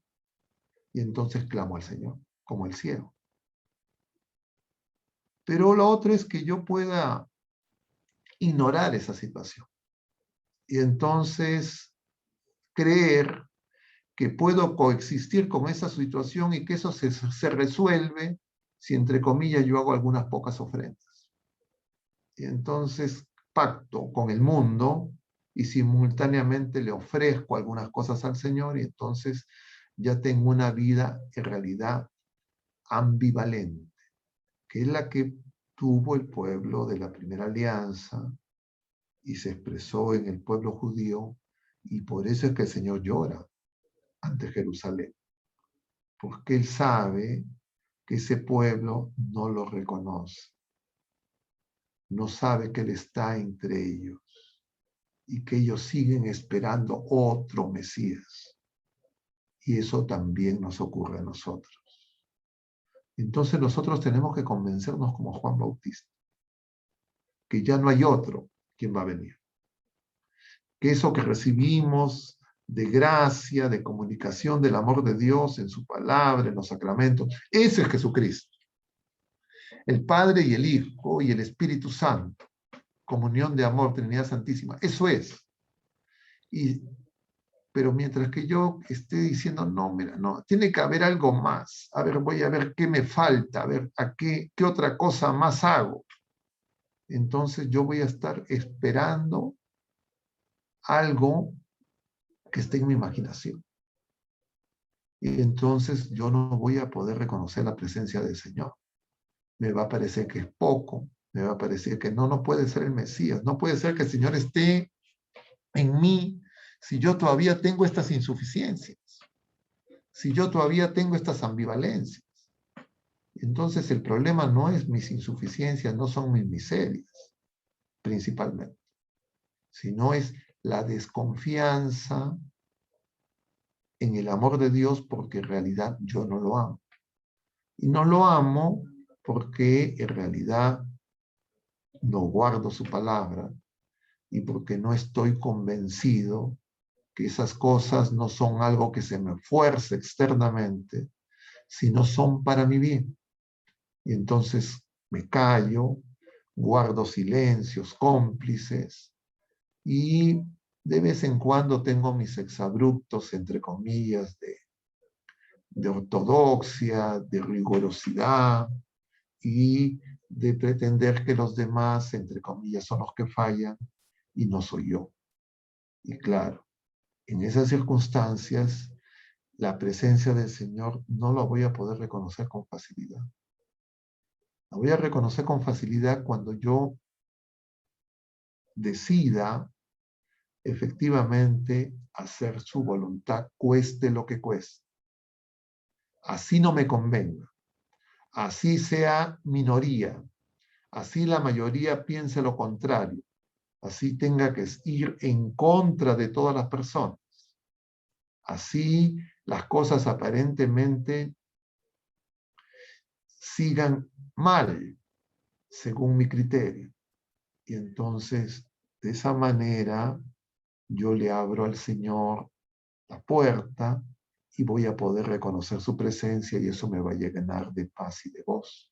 y entonces clamo al Señor, como el ciego. Pero lo otro es que yo pueda ignorar esa situación y entonces creer que puedo coexistir con esa situación y que eso se resuelve si, entre comillas, yo hago algunas pocas ofrendas. Y entonces pacto con el mundo y simultáneamente le ofrezco algunas cosas al Señor y entonces ya tengo una vida en realidad ambivalente, que es la que tuvo el pueblo de la primera alianza y se expresó en el pueblo judío, y por eso es que el Señor llora ante Jerusalén, porque Él sabe que ese pueblo no lo reconoce, no sabe que Él está entre ellos y que ellos siguen esperando otro Mesías. Y eso también nos ocurre a nosotros. Entonces nosotros tenemos que convencernos como Juan Bautista, que ya no hay otro quien va a venir. Que eso que recibimos de gracia, de comunicación del amor de Dios en su palabra, en los sacramentos, ese es Jesucristo. El Padre y el Hijo y el Espíritu Santo, comunión de amor, Trinidad Santísima, eso es. Pero mientras que yo esté diciendo, no, mira, no, tiene que haber algo más. A ver, voy a ver qué me falta, a ver qué otra cosa más hago. Entonces yo voy a estar esperando algo que esté en mi imaginación. Y entonces yo no voy a poder reconocer la presencia del Señor. Me va a parecer que es poco, me va a parecer que no puede ser el Mesías, no puede ser que el Señor esté en mí si yo todavía tengo estas insuficiencias, si yo todavía tengo estas ambivalencias. Entonces el problema no es mis insuficiencias, no son mis miserias, principalmente, sino es la desconfianza en el amor de Dios porque en realidad yo no lo amo. Y no lo amo porque en realidad no guardo su palabra y porque no estoy convencido que esas cosas no son algo que se me fuerce externamente, sino son para mi bien. Y entonces me callo, guardo silencios cómplices Y de vez en cuando tengo mis exabruptos, entre comillas, de ortodoxia, de rigurosidad y de pretender que los demás, entre comillas, son los que fallan y no soy yo. Y claro, en esas circunstancias, la presencia del Señor no la voy a poder reconocer con facilidad. La voy a reconocer con facilidad cuando yo decida efectivamente hacer su voluntad, cueste lo que cueste. Así no me convenga, así sea minoría, así la mayoría piense lo contrario, así tenga que ir en contra de todas las personas. Así las cosas aparentemente sigan mal, según mi criterio. Y entonces, de esa manera, yo le abro al Señor la puerta y voy a poder reconocer su presencia y eso me va a llenar de paz y de gozo,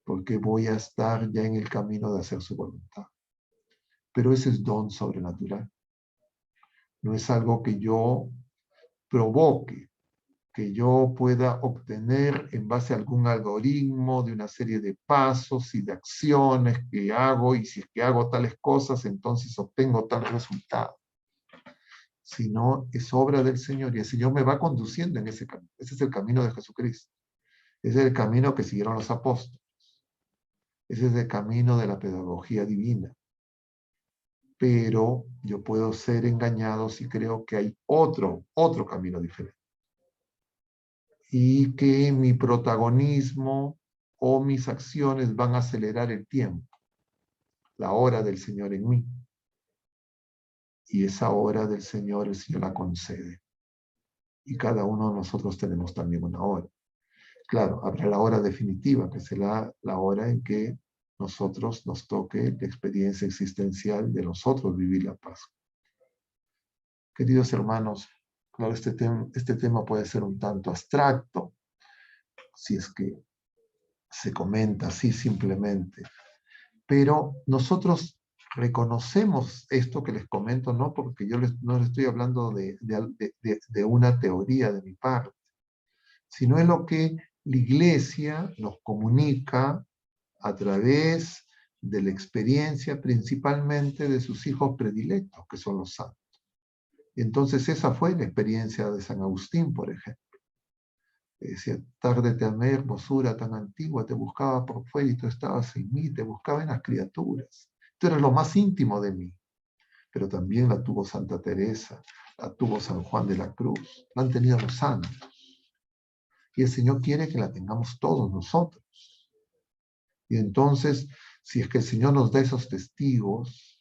porque voy a estar ya en el camino de hacer su voluntad. Pero ese es don sobrenatural. No es algo que yo provoque, que yo pueda obtener en base a algún algoritmo de una serie de pasos y de acciones que hago, y si es que hago tales cosas, entonces obtengo tal resultado. Sino es obra del Señor y el Señor me va conduciendo en ese camino. Ese es el camino de Jesucristo. Ese es el camino que siguieron los apóstoles. Ese es el camino de la pedagogía divina. Pero yo puedo ser engañado si creo que hay otro camino diferente. Y que mi protagonismo o mis acciones van a acelerar el tiempo, la hora del Señor en mí. Y esa hora del Señor, el Señor la concede. Y cada uno de nosotros tenemos también una hora. Claro, habrá la hora definitiva, que será la hora en que nosotros nos toque la experiencia existencial de nosotros vivir la Pascua. Queridos hermanos, claro, este tema puede ser un tanto abstracto, si es que se comenta así simplemente, pero nosotros reconocemos esto que les comento, no porque yo no les estoy hablando de una teoría de mi parte, sino es lo que la Iglesia nos comunica a través de la experiencia principalmente de sus hijos predilectos, que son los santos. Y entonces esa fue la experiencia de San Agustín, por ejemplo. Decía, tarde te amé, hermosura tan antigua, te buscaba por fuera y tú estabas en mí, te buscaba en las criaturas. Tú eres lo más íntimo de mí. Pero también la tuvo Santa Teresa, la tuvo San Juan de la Cruz, la han tenido los santos. Y el Señor quiere que la tengamos todos nosotros. Y entonces, si es que el Señor nos da esos testigos,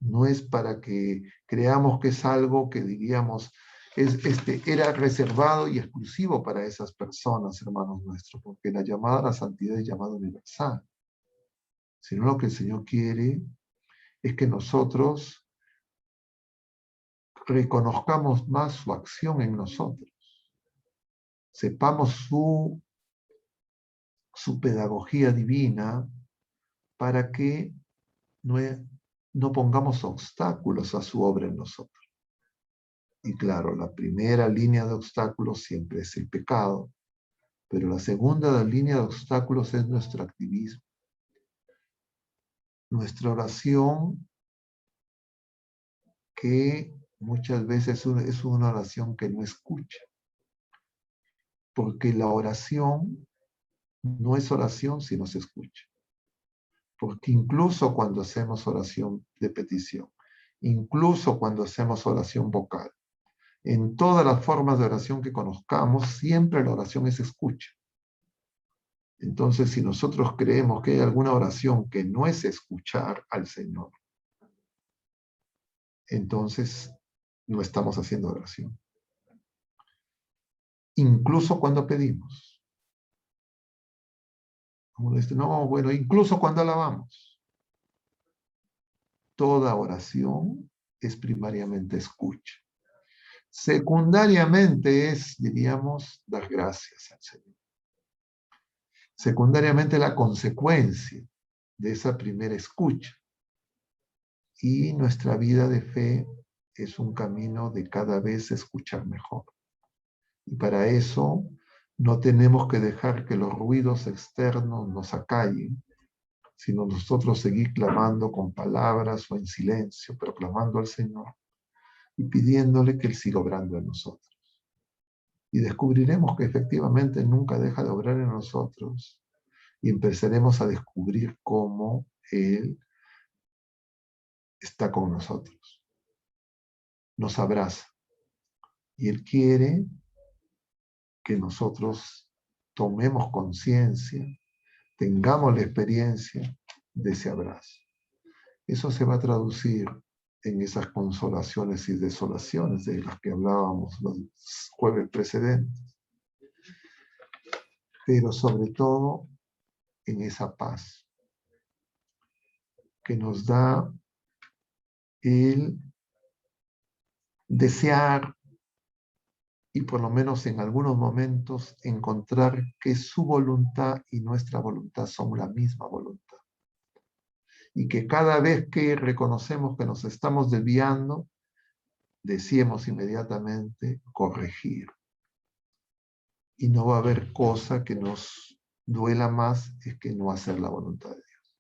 no es para que creamos que es algo que diríamos, era reservado y exclusivo para esas personas, hermanos nuestros, porque la llamada a la santidad es llamada universal. Sino lo que el Señor quiere es que nosotros reconozcamos más su acción en nosotros, sepamos su pedagogía divina para que no pongamos obstáculos a su obra en nosotros. Y claro, la primera línea de obstáculos siempre es el pecado, pero la segunda línea de obstáculos es nuestro activismo. Nuestra oración, que muchas veces es una oración que no escucha, porque la oración no es oración si no se escucha. Porque incluso cuando hacemos oración de petición, incluso cuando hacemos oración vocal, en todas las formas de oración que conozcamos, siempre la oración es escucha. Entonces, si nosotros creemos que hay alguna oración que no es escuchar al Señor, entonces no estamos haciendo oración. Incluso cuando pedimos. Uno dice, no, bueno, incluso cuando alabamos. Toda oración es primariamente escucha. Secundariamente es, diríamos, dar gracias al Señor. Secundariamente la consecuencia de esa primera escucha Y nuestra vida de fe es un camino de cada vez escuchar mejor. Y para eso no tenemos que dejar que los ruidos externos nos acallen, sino nosotros seguir clamando con palabras o en silencio, pero clamando al Señor y pidiéndole que Él siga obrando en nosotros. Y descubriremos que efectivamente nunca deja de obrar en nosotros y empezaremos a descubrir cómo Él está con nosotros, nos abraza y Él quiere que nosotros tomemos conciencia, tengamos la experiencia de ese abrazo. Eso se va a traducir en esas consolaciones y desolaciones de las que hablábamos los jueves precedentes, pero sobre todo en esa paz que nos da el desear y por lo menos en algunos momentos encontrar que su voluntad y nuestra voluntad son la misma voluntad. Y que cada vez que reconocemos que nos estamos desviando, decimos inmediatamente corregir. Y no va a haber cosa que nos duela más es que no hacer la voluntad de Dios.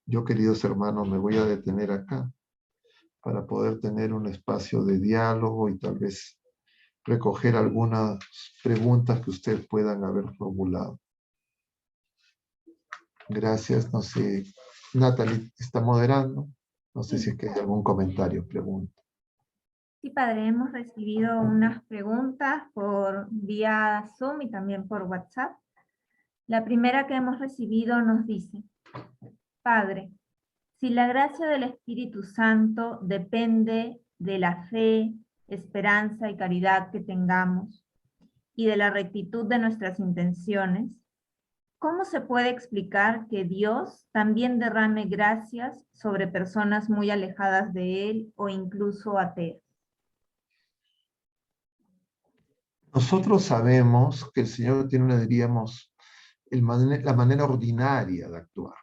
Yo, queridos hermanos, me voy a detener acá para poder tener un espacio de diálogo y tal vez recoger algunas preguntas que ustedes puedan haber formulado. Gracias, no sé, Natalie está moderando, no sé si es que hay algún comentario, pregunta. Sí, padre, hemos recibido unas preguntas por vía Zoom y también por WhatsApp. La primera que hemos recibido nos dice: Padre, si la gracia del Espíritu Santo depende de la fe, esperanza y caridad que tengamos y de la rectitud de nuestras intenciones, ¿cómo se puede explicar que Dios también derrame gracias sobre personas muy alejadas de Él o incluso ateas? Nosotros sabemos que el Señor tiene, diríamos, la manera ordinaria de actuar,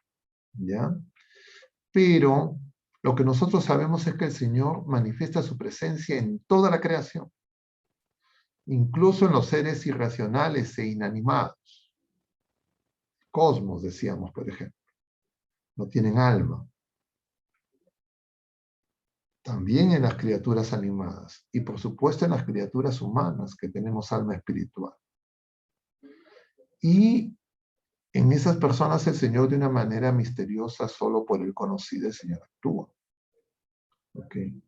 ¿ya? Pero lo que nosotros sabemos es que el Señor manifiesta su presencia en toda la creación, incluso en los seres irracionales e inanimados. Cosmos, decíamos, por ejemplo, no tienen alma. También en las criaturas animadas y por supuesto en las criaturas humanas que tenemos alma espiritual. Y en esas personas el Señor de una manera misteriosa, solo por el conocido, el Señor actúa. ¿Okay?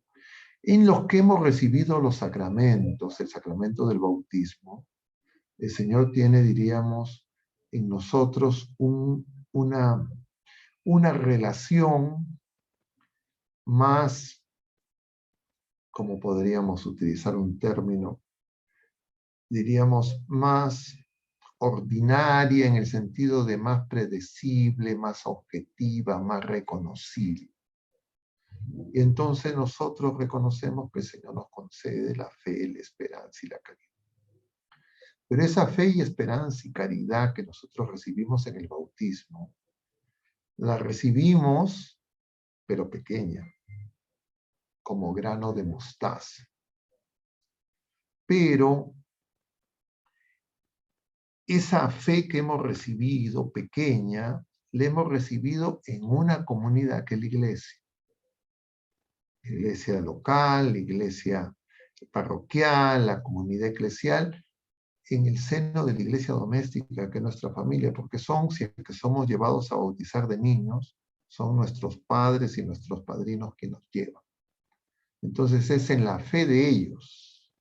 En los que hemos recibido los sacramentos, el sacramento del bautismo, el Señor tiene, diríamos, en nosotros una relación más, como podríamos utilizar un término, diríamos, más ordinaria en el sentido de más predecible, más objetiva, más reconocible. Y entonces nosotros reconocemos que el Señor nos concede la fe, la esperanza y la caridad. Pero esa fe y esperanza y caridad que nosotros recibimos en el bautismo, la recibimos, pero pequeña, como grano de mostaza. Pero esa fe que hemos recibido, pequeña, la hemos recibido en una comunidad que es la iglesia. La iglesia local, la iglesia parroquial, la comunidad eclesial, en el seno de la iglesia doméstica, que es nuestra familia, porque si es que somos llevados a bautizar de niños, son nuestros padres y nuestros padrinos que nos llevan. Entonces es en la fe de ellos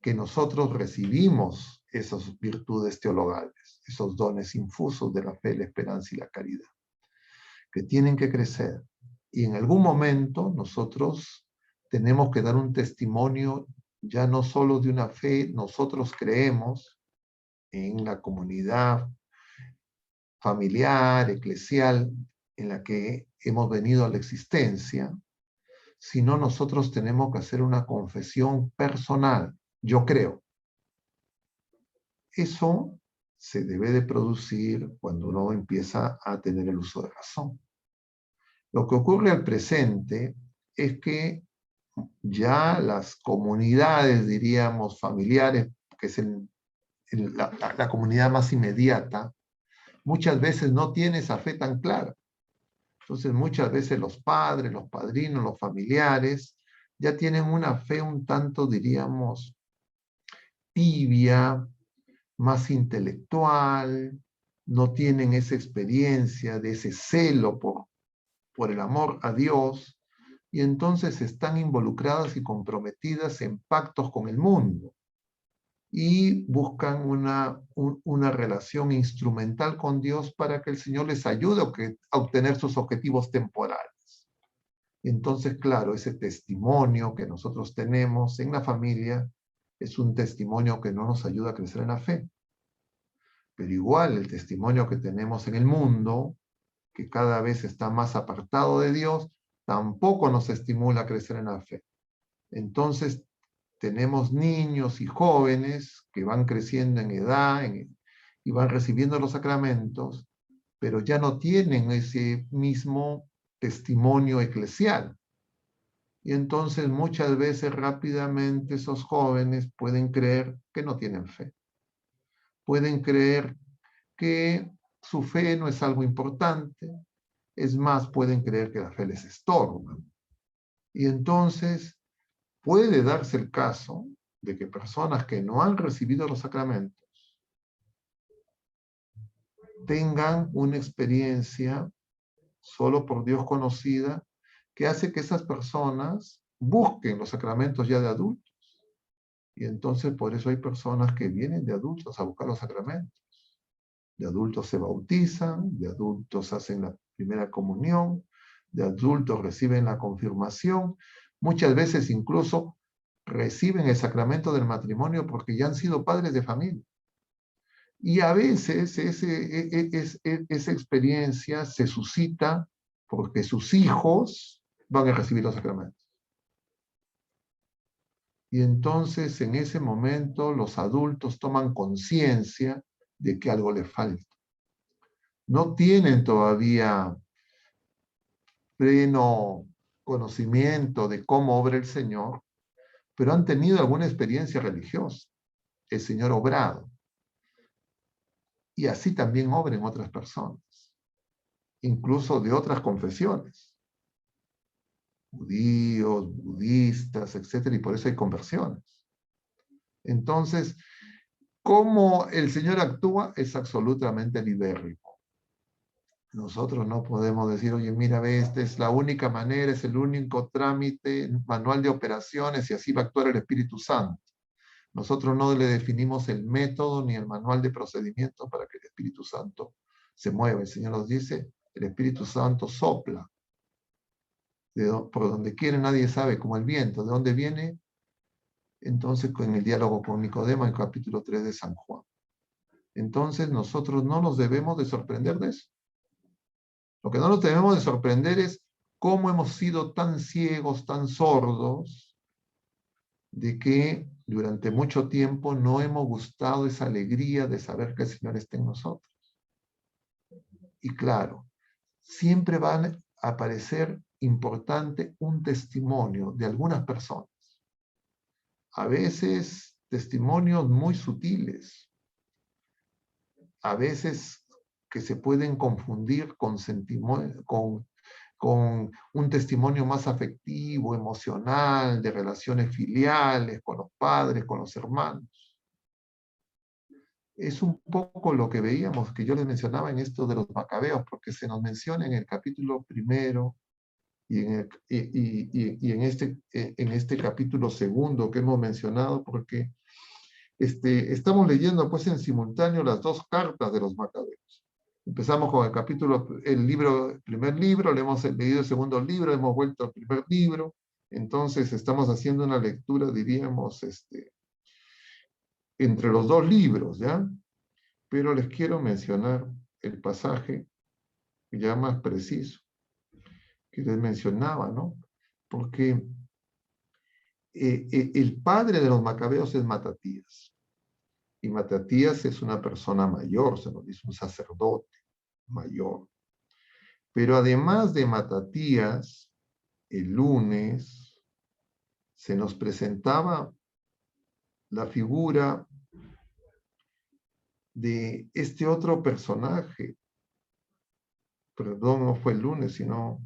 que nosotros recibimos esas virtudes teologales, esos dones infusos de la fe, la esperanza y la caridad, que tienen que crecer. Y en algún momento nosotros tenemos que dar un testimonio ya no solo de una fe, nosotros creemos en la comunidad familiar, eclesial, en la que hemos venido a la existencia, sino nosotros tenemos que hacer una confesión personal. Yo creo. Eso se debe de producir cuando uno empieza a tener el uso de razón. Lo que ocurre al presente es que ya las comunidades, diríamos, familiares, que es la comunidad más inmediata, muchas veces no tiene esa fe tan clara. Entonces, muchas veces los padres, los padrinos, los familiares, ya tienen una fe un tanto, diríamos, tibia, más intelectual, no tienen esa experiencia de ese celo por el amor a Dios, y entonces están involucradas y comprometidas en pactos con el mundo y buscan una relación instrumental con Dios para que el Señor les ayude a obtener sus objetivos temporales. Entonces, claro, ese testimonio que nosotros tenemos en la familia es un testimonio que no nos ayuda a crecer en la fe. Pero igual el testimonio que tenemos en el mundo, que cada vez está más apartado de Dios, tampoco nos estimula a crecer en la fe. Entonces, tenemos niños y jóvenes que van creciendo en edad y van recibiendo los sacramentos, pero ya no tienen ese mismo testimonio eclesial. Y entonces muchas veces rápidamente esos jóvenes pueden creer que no tienen fe. Pueden creer que su fe no es algo importante. Es más, pueden creer que la fe les estorba. Y entonces puede darse el caso de que personas que no han recibido los sacramentos tengan una experiencia solo por Dios conocida que hace que esas personas busquen los sacramentos ya de adultos. Y entonces por eso hay personas que vienen de adultos a buscar los sacramentos. De adultos se bautizan, de adultos hacen la primera comunión, de adultos reciben la confirmación, muchas veces incluso reciben el sacramento del matrimonio porque ya han sido padres de familia. Y a veces esa experiencia se suscita porque sus hijos van a recibir los sacramentos. Y entonces en ese momento los adultos toman conciencia de que algo les falta. No tienen todavía pleno conocimiento de cómo obra el Señor, pero han tenido alguna experiencia religiosa. El Señor ha obrado. Y así también obren otras personas, incluso de otras confesiones, judíos, budistas, etc. Y por eso hay conversiones. Entonces, cómo el Señor actúa es absolutamente libérrimo. Nosotros no podemos decir, oye, mira, ve, esta es la única manera, es el único trámite, manual de operaciones, y así va a actuar el Espíritu Santo. Nosotros no le definimos el método ni el manual de procedimiento para que el Espíritu Santo se mueva. El Señor nos dice, el Espíritu Santo sopla. Por donde quiere nadie sabe, como el viento. ¿De dónde viene? Entonces, con el diálogo con Nicodemo en el capítulo 3 de San Juan. Entonces, nosotros no nos debemos de sorprender de eso. Lo que no nos debemos de sorprender es cómo hemos sido tan ciegos, tan sordos, de que durante mucho tiempo no hemos gustado esa alegría de saber que el Señor está en nosotros. Y claro, siempre van a aparecer importante un testimonio de algunas personas. A veces testimonios muy sutiles, a veces que se pueden confundir con un testimonio más afectivo, emocional, de relaciones filiales, con los padres, con los hermanos. Es un poco lo que veíamos, que yo les mencionaba en esto de los macabeos, porque se nos menciona en el capítulo primero y en este capítulo segundo que hemos mencionado, porque estamos leyendo pues en simultáneo las dos cartas de los macabeos. Empezamos con el primer libro, le hemos leído el segundo libro, hemos vuelto al primer libro, entonces estamos haciendo una lectura, diríamos, entre los dos libros, ¿ya? Pero les quiero mencionar el pasaje ya más preciso que les mencionaba, ¿no? Porque el padre de los macabeos es Matatías, y Matatías es una persona mayor, se nos dice un sacerdote mayor. Pero además de Matatías, el lunes se nos presentaba la figura de este otro personaje. Perdón, no fue el lunes, sino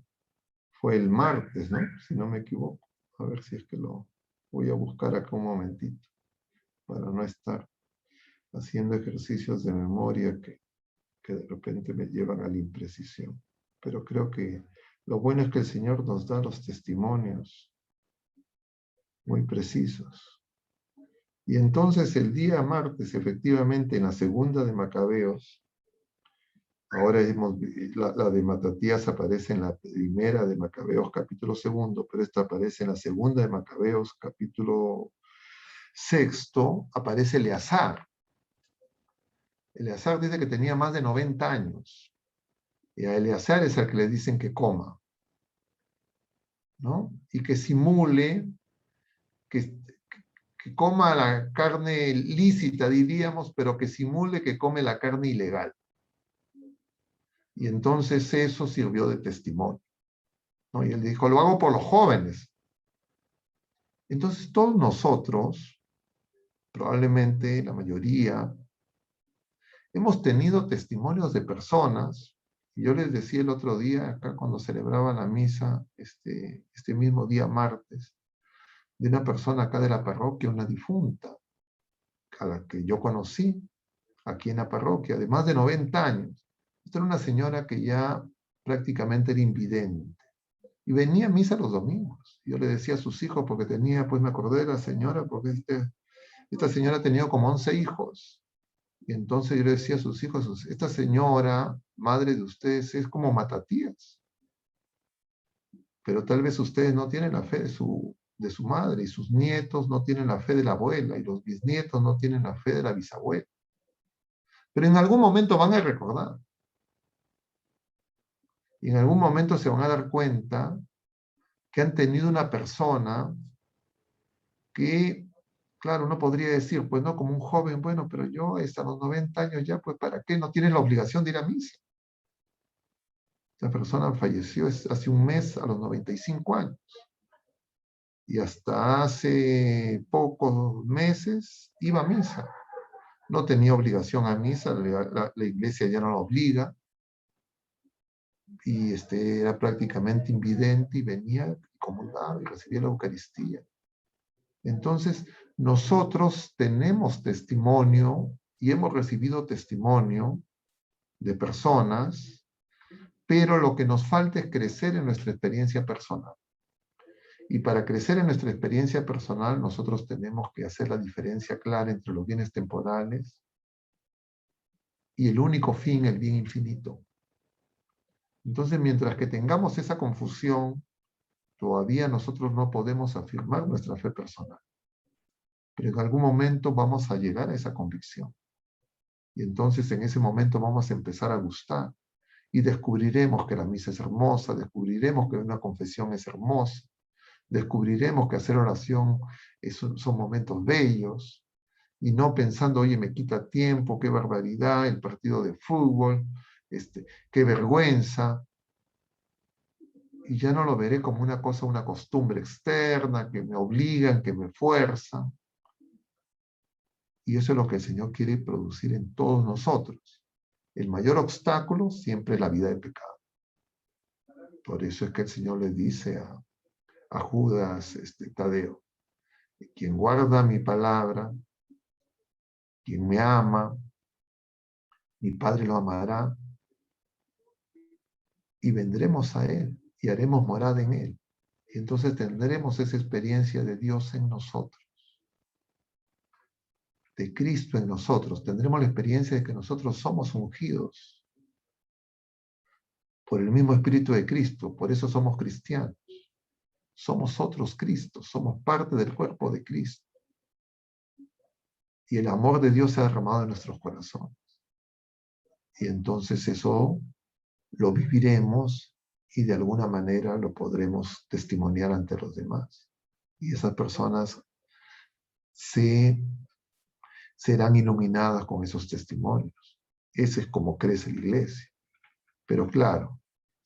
fue el martes, ¿no? Si no me equivoco. A ver si es que lo voy a buscar acá un momentito, para no estar haciendo ejercicios de memoria que de repente me llevan a la imprecisión. Pero creo que lo bueno es que el Señor nos da los testimonios muy precisos. Y entonces el día martes, efectivamente, en la segunda de Macabeos, ahora la de Matatías aparece en la primera de Macabeos, capítulo segundo, pero esta aparece en la segunda de Macabeos, capítulo sexto, aparece Eleazar. Eleazar dice que tenía más de 90 años. Y a Eleazar es al que le dicen que coma, ¿no? Y que simule, que, que coma la carne lícita, diríamos, pero que simule que come la carne ilegal. Y entonces eso sirvió de testimonio, ¿no? Y él dijo, lo hago por los jóvenes. Entonces todos nosotros, probablemente la mayoría, hemos tenido testimonios de personas, y yo les decía el otro día, acá cuando celebraba la misa, este mismo día martes, de una persona acá de la parroquia, una difunta, a la que yo conocí aquí en la parroquia, de más de 90 años. Esta era una señora que ya prácticamente era invidente. Y venía a misa los domingos. Yo le decía a sus hijos, porque tenía, pues me acordé de la señora, porque esta señora ha tenido como 11 hijos. Y entonces yo le decía a sus hijos, esta señora, madre de ustedes, es como Matatías. Pero tal vez ustedes no tienen la fe de su madre, y sus nietos no tienen la fe de la abuela, y los bisnietos no tienen la fe de la bisabuela. Pero en algún momento van a recordar. Y en algún momento se van a dar cuenta que han tenido una persona que, claro, uno podría decir, pues no, como un joven, bueno, pero yo hasta los 90 años ya, pues ¿para qué? No tienes la obligación de ir a misa. Esta persona falleció hace un mes a los 95 años. Y hasta hace pocos meses iba a misa. No tenía obligación a misa, la iglesia ya no la obliga. Y era prácticamente invidente y venía, comulgaba y recibía la Eucaristía. Entonces, nosotros tenemos testimonio y hemos recibido testimonio de personas, pero lo que nos falta es crecer en nuestra experiencia personal. Y para crecer en nuestra experiencia personal, nosotros tenemos que hacer la diferencia clara entre los bienes temporales y el único fin, el bien infinito. Entonces, mientras que tengamos esa confusión, todavía nosotros no podemos afirmar nuestra fe personal. Pero en algún momento vamos a llegar a esa convicción. Y entonces en ese momento vamos a empezar a gustar y descubriremos que la misa es hermosa, descubriremos que una confesión es hermosa, descubriremos que hacer oración son momentos bellos, y no pensando, oye, me quita tiempo, qué barbaridad, el partido de fútbol, qué vergüenza, y ya no lo veré como una cosa, una costumbre externa, que me obligan, que me fuerzan. Y eso es lo que el Señor quiere producir en todos nosotros. El mayor obstáculo siempre es la vida de pecado. Por eso es que el Señor le dice a Judas Tadeo, quien guarda mi palabra, quien me ama, mi Padre lo amará, y vendremos a Él y haremos morada en Él. Y entonces tendremos esa experiencia de Dios en nosotros, de Cristo en nosotros. Tendremos la experiencia de que nosotros somos ungidos por el mismo Espíritu de Cristo. Por eso somos cristianos. Somos otros Cristos, somos parte del cuerpo de Cristo. Y el amor de Dios se ha derramado en nuestros corazones. Y entonces eso lo viviremos y de alguna manera lo podremos testimoniar ante los demás. Y esas personas serán iluminadas con esos testimonios. Ese es como crece la iglesia. Pero claro,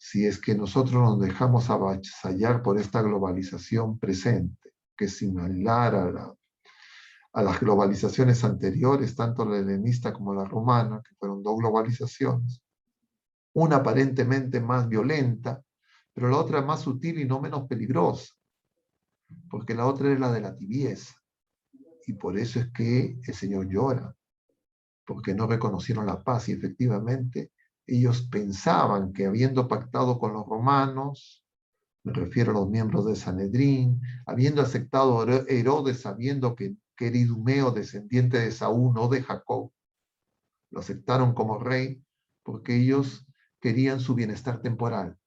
si es que nosotros nos dejamos avasallar por esta globalización presente, que es similar a las globalizaciones anteriores, tanto la helenista como la romana, que fueron dos globalizaciones, una aparentemente más violenta, pero la otra más sutil y no menos peligrosa, porque la otra es la de la tibieza. Y por eso es que el Señor llora, porque no reconocieron la paz. Y efectivamente, ellos pensaban que habiendo pactado con los romanos, me refiero a los miembros de Sanedrín, habiendo aceptado a Herodes, sabiendo que era Idumeo, descendiente de Saúl, no de Jacob, lo aceptaron como rey, porque ellos querían su bienestar temporal,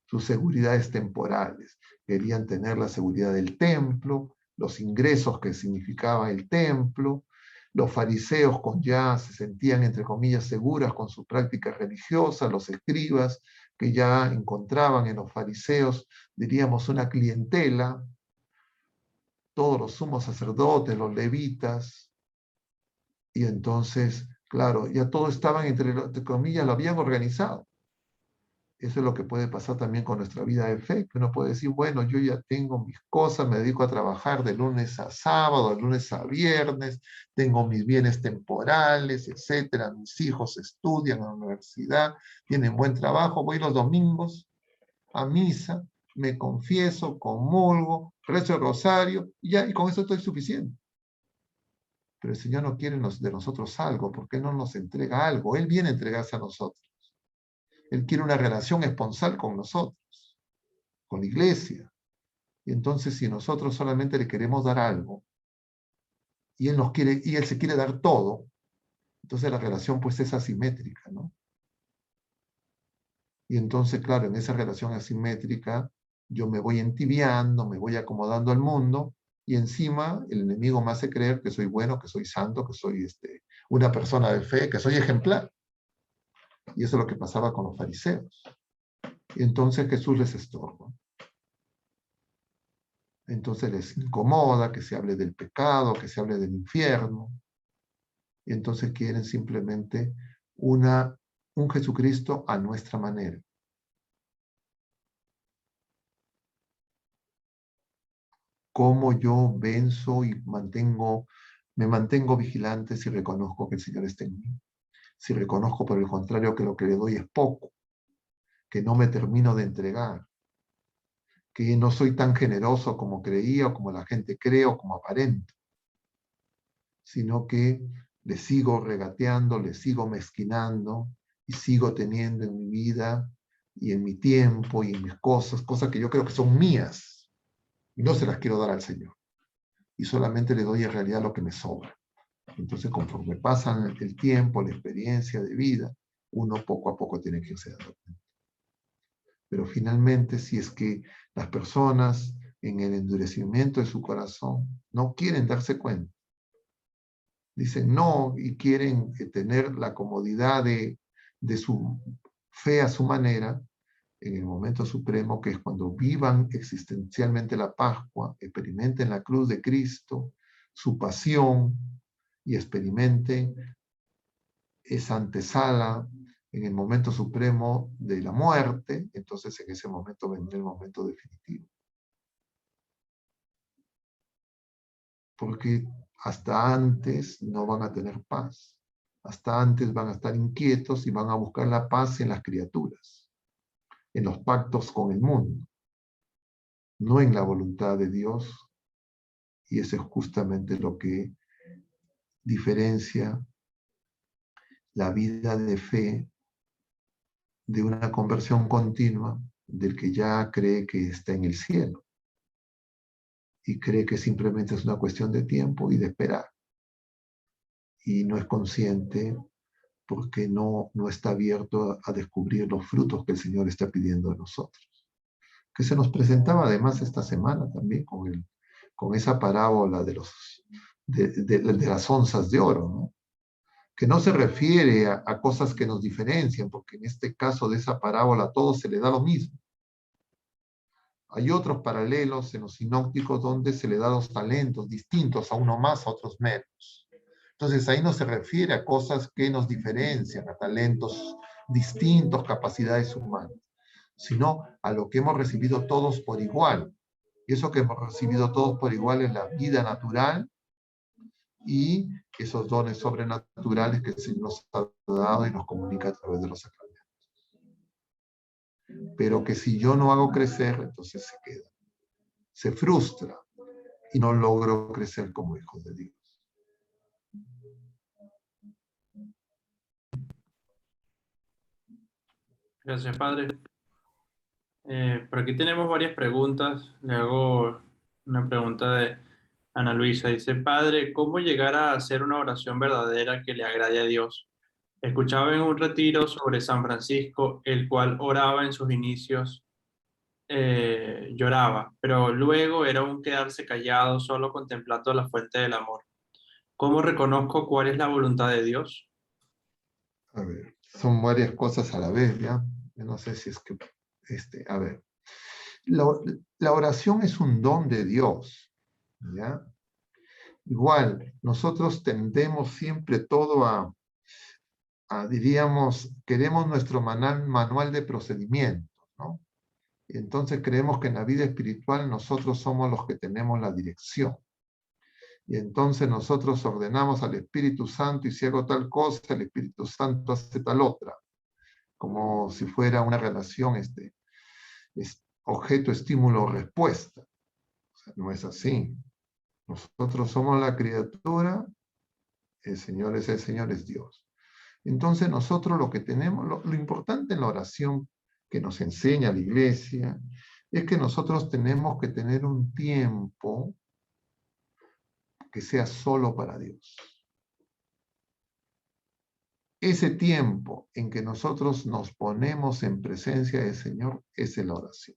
sus seguridades temporales. Querían tener la seguridad del templo, los ingresos que significaba el templo. Los fariseos ya se sentían, entre comillas, seguras con su práctica religiosa, los escribas que ya encontraban en los fariseos, diríamos, una clientela, todos los sumos sacerdotes, los levitas, y entonces, claro, ya todo estaban, entre comillas, lo habían organizado. Eso es lo que puede pasar también con nuestra vida de fe, que uno puede decir, bueno, yo ya tengo mis cosas, me dedico a trabajar de lunes a sábado, de lunes a viernes, tengo mis bienes temporales, etcétera, mis hijos estudian en la universidad, tienen buen trabajo, voy los domingos a misa, me confieso, comulgo, rezo el rosario, y ya, y con eso estoy suficiente. Pero el Señor no quiere de nosotros algo, porque Él no nos entrega algo, Él viene a entregarse a nosotros. Él quiere una relación esponsal con nosotros, con la iglesia. Y entonces, si nosotros solamente le queremos dar algo, y Él se quiere dar todo, entonces la relación pues es asimétrica, ¿no? Y entonces, claro, en esa relación asimétrica, yo me voy entibiando, me voy acomodando al mundo, y encima el enemigo me hace creer que soy bueno, que soy santo, que soy una persona de fe, que soy ejemplar. Y eso es lo que pasaba con los fariseos. Y entonces Jesús les estorba. Entonces les incomoda que se hable del pecado, que se hable del infierno. Y entonces quieren simplemente un Jesucristo a nuestra manera. Cómo yo venzo y me mantengo vigilante si reconozco que el Señor está en mí. Si reconozco, por el contrario, que lo que le doy es poco, que no me termino de entregar, que no soy tan generoso como creía o como la gente cree o como aparento, sino que le sigo regateando, le sigo mezquinando y sigo teniendo en mi vida y en mi tiempo y en mis cosas que yo creo que son mías y no se las quiero dar al Señor. Y solamente le doy en realidad lo que me sobra. Entonces, conforme pasan el tiempo, la experiencia de vida, uno poco a poco tiene que irse dando cuenta. Pero finalmente, si es que las personas en el endurecimiento de su corazón no quieren darse cuenta, dicen no y quieren tener la comodidad de su fe a su manera, en el momento supremo, que es cuando vivan existencialmente la Pascua, experimenten la cruz de Cristo, su pasión, y experimenten esa antesala en el momento supremo de la muerte, entonces en ese momento vendrá el momento definitivo. Porque hasta antes no van a tener paz. Hasta antes van a estar inquietos y van a buscar la paz en las criaturas, en los pactos con el mundo, no en la voluntad de Dios. Y eso es justamente lo que diferencia la vida de fe de una conversión continua del que ya cree que está en el cielo y cree que simplemente es una cuestión de tiempo y de esperar. Y no es consciente porque no está abierto a descubrir los frutos que el Señor está pidiendo de nosotros. Que se nos presentaba además esta semana también con esa parábola de las onzas de oro, ¿no? Que no se refiere a cosas que nos diferencian, porque en este caso de esa parábola a todos se le da lo mismo. Hay otros paralelos en los sinópticos donde se le da los talentos distintos, a uno más, a otros menos. Entonces ahí no se refiere a cosas que nos diferencian, a talentos distintos, capacidades humanas, sino a lo que hemos recibido todos por igual. Y eso que hemos recibido todos por igual es la vida natural y esos dones sobrenaturales que el Señor nos ha dado y nos comunica a través de los sacramentos. Pero que si yo no hago crecer, entonces se queda, se frustra y no logro crecer como hijo de Dios. Gracias, Padre. Por aquí tenemos varias preguntas. Le hago una pregunta de Ana Luisa. Dice, Padre, ¿cómo llegar a hacer una oración verdadera que le agrade a Dios? Escuchaba en un retiro sobre San Francisco, el cual oraba en sus inicios, lloraba, pero luego era un quedarse callado, solo contemplando la fuente del amor. ¿Cómo reconozco cuál es la voluntad de Dios? A ver, son varias cosas a la vez, ¿ya? Yo no sé si es que, a ver, la oración es un don de Dios, ¿ya? Igual, nosotros tendemos siempre todo diríamos, queremos nuestro manual de procedimiento, ¿no? Y entonces creemos que en la vida espiritual nosotros somos los que tenemos la dirección. Y entonces nosotros ordenamos al Espíritu Santo y si hago tal cosa, el Espíritu Santo hace tal otra. Como si fuera una relación objeto, estímulo, respuesta. O sea, no es así. Nosotros somos la criatura, el Señor es Dios. Entonces nosotros lo que tenemos, lo importante en la oración que nos enseña la Iglesia, es que nosotros tenemos que tener un tiempo que sea solo para Dios. Ese tiempo en que nosotros nos ponemos en presencia del Señor es la oración.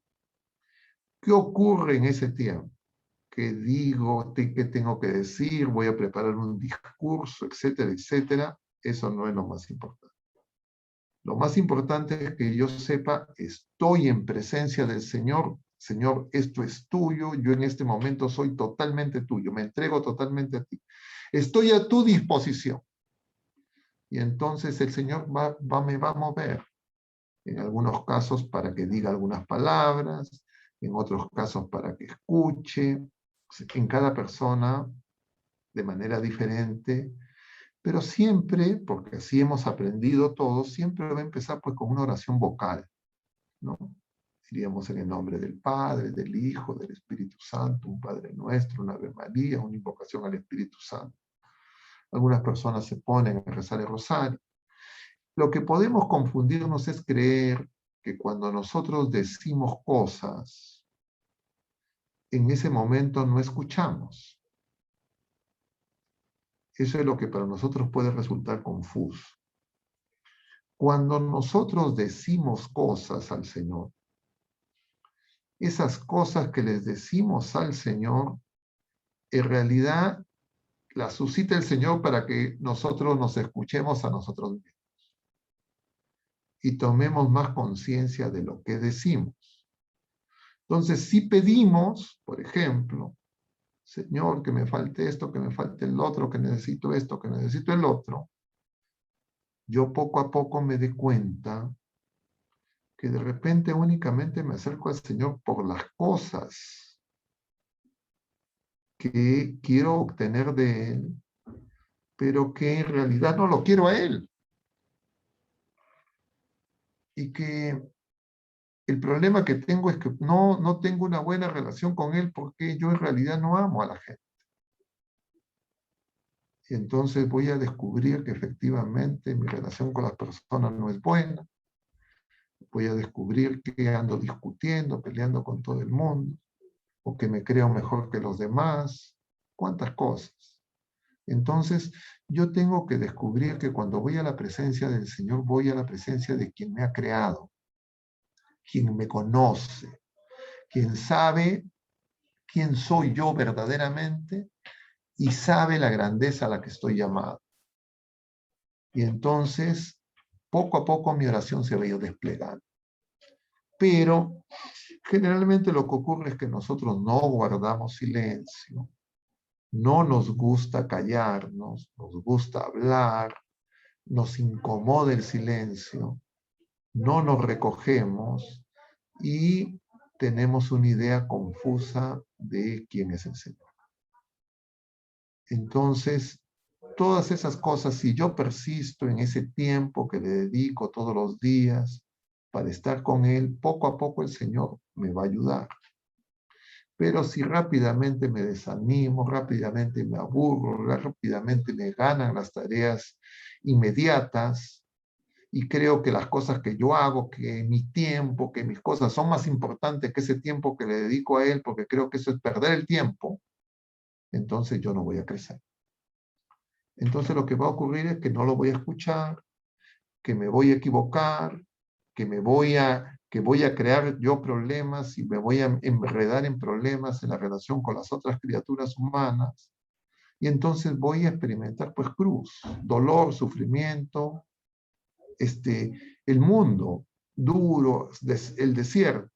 ¿Qué ocurre en ese tiempo? ¿Qué digo? ¿Qué tengo que decir? ¿Voy a preparar un discurso? Etcétera, etcétera. Eso no es lo más importante. Lo más importante es que yo sepa, estoy en presencia del Señor. Señor, esto es tuyo. Yo en este momento soy totalmente tuyo. Me entrego totalmente a ti. Estoy a tu disposición. Y entonces el Señor me va a mover. En algunos casos para que diga algunas palabras, en otros casos para que escuche, en cada persona de manera diferente, pero siempre, porque así hemos aprendido todos, siempre va a empezar pues con una oración vocal, ¿no? Diríamos en el nombre del Padre, del Hijo, del Espíritu Santo, un Padre Nuestro, una Ave María, una invocación al Espíritu Santo. Algunas personas se ponen a rezar el rosario. Lo que podemos confundirnos es creer que cuando nosotros decimos cosas, en ese momento no escuchamos. Eso es lo que para nosotros puede resultar confuso. Cuando nosotros decimos cosas al Señor, esas cosas que les decimos al Señor, en realidad las suscita el Señor para que nosotros nos escuchemos a nosotros mismos y tomemos más conciencia de lo que decimos. Entonces, si pedimos, por ejemplo, Señor, que me falte esto, que me falte el otro, que necesito esto, que necesito el otro, yo poco a poco me doy cuenta que de repente únicamente me acerco al Señor por las cosas que quiero obtener de Él, pero que en realidad no lo quiero a Él. Y que el problema que tengo es que no tengo una buena relación con Él porque yo en realidad no amo a la gente. Y entonces voy a descubrir que efectivamente mi relación con las personas no es buena. Voy a descubrir que ando discutiendo, peleando con todo el mundo, o que me creo mejor que los demás. ¿Cuántas cosas? Entonces, yo tengo que descubrir que cuando voy a la presencia del Señor, voy a la presencia de quien me ha creado, quien me conoce, quien sabe quién soy yo verdaderamente y sabe la grandeza a la que estoy llamado. Y entonces, poco a poco mi oración se va a ir desplegando. Pero generalmente lo que ocurre es que nosotros no guardamos silencio, no nos gusta callarnos, nos gusta hablar, nos incomoda el silencio, no nos recogemos y tenemos una idea confusa de quién es el Señor. Entonces, todas esas cosas, si yo persisto en ese tiempo que le dedico todos los días para estar con Él, poco a poco el Señor me va a ayudar. Pero si rápidamente me desanimo, rápidamente me aburro, rápidamente me ganan las tareas inmediatas y creo que las cosas que yo hago, que mi tiempo, que mis cosas son más importantes que ese tiempo que le dedico a Él, porque creo que eso es perder el tiempo, entonces yo no voy a crecer. Entonces lo que va a ocurrir es que no lo voy a escuchar, que me voy a equivocar, que voy a crear yo problemas y me voy a enredar en problemas en la relación con las otras criaturas humanas. Y entonces voy a experimentar pues cruz, dolor, sufrimiento, el mundo duro, el desierto.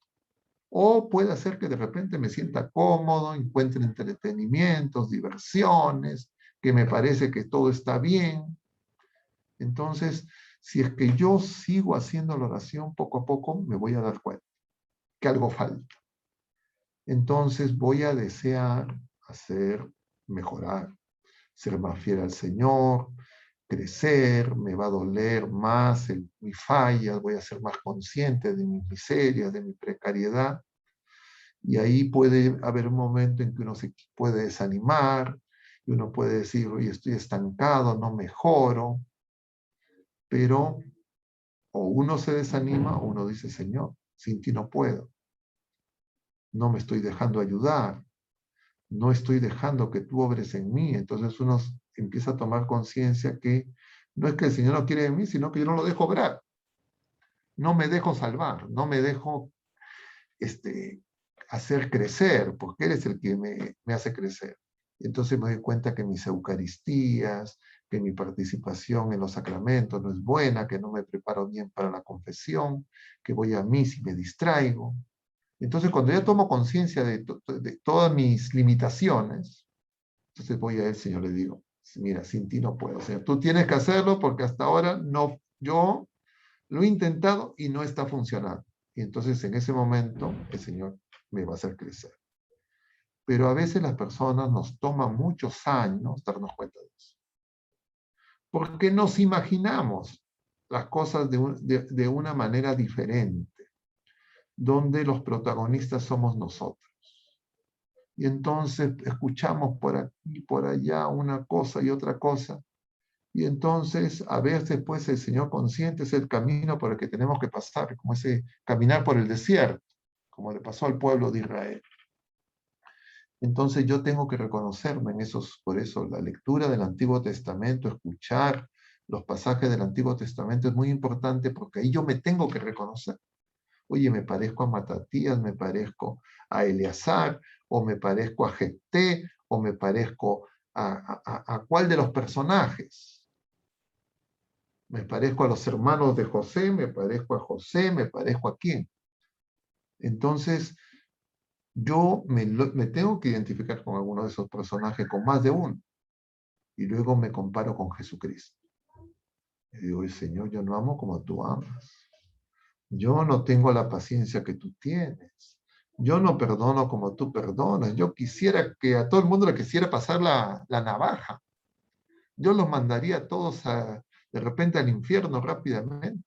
O puede ser que de repente me sienta cómodo, encuentre entretenimientos, diversiones, que me parece que todo está bien. Entonces, si es que yo sigo haciendo la oración, poco a poco me voy a dar cuenta que algo falta. Entonces voy a desear mejorar, ser más fiel al Señor, crecer, me va a doler más mis fallas, voy a ser más consciente de mis miserias, de mi precariedad. Y ahí puede haber un momento en que uno se puede desanimar, y uno puede decir, oye, estoy estancado, no mejoro, pero o uno se desanima o uno dice, Señor, sin ti no puedo, no me estoy dejando ayudar, no estoy dejando que tú obres en mí. Entonces uno empieza a tomar conciencia que no es que el Señor no quiere de mí, sino que yo no lo dejo obrar, no me dejo salvar, no me dejo hacer crecer, porque Él es el que me hace crecer. Entonces me doy cuenta que mis eucaristías, que mi participación en los sacramentos no es buena, que no me preparo bien para la confesión, que voy a misa y me distraigo. Entonces cuando yo tomo conciencia de todas mis limitaciones, entonces voy a Él, Señor, le digo, mira, sin ti no puedo, Señor, tú tienes que hacerlo porque hasta ahora no, yo lo he intentado y no está funcionando. Y entonces en ese momento el Señor me va a hacer crecer. Pero a veces las personas nos toman muchos años darnos cuenta de eso. Porque nos imaginamos las cosas de una manera diferente, donde los protagonistas somos nosotros. Y entonces escuchamos por aquí, por allá, una cosa y otra cosa. Y entonces, a veces, pues, el Señor consciente es el camino por el que tenemos que pasar, como ese caminar por el desierto, como le pasó al pueblo de Israel. Entonces yo tengo que reconocerme en esos, por eso la lectura del Antiguo Testamento, escuchar los pasajes del Antiguo Testamento es muy importante porque ahí yo me tengo que reconocer. Oye, me parezco a Matatías, me parezco a Eleazar, o me parezco a Jefté, o me parezco a cuál de los personajes. Me parezco a los hermanos de José, me parezco a José, me parezco a quién. Entonces, yo me tengo que identificar con alguno de esos personajes, con más de uno. Y luego me comparo con Jesucristo. Y digo, Señor, yo no amo como tú amas. Yo no tengo la paciencia que tú tienes. Yo no perdono como tú perdonas. Yo quisiera que a todo el mundo le quisiera pasar la navaja. Yo los mandaría a todos de repente al infierno rápidamente.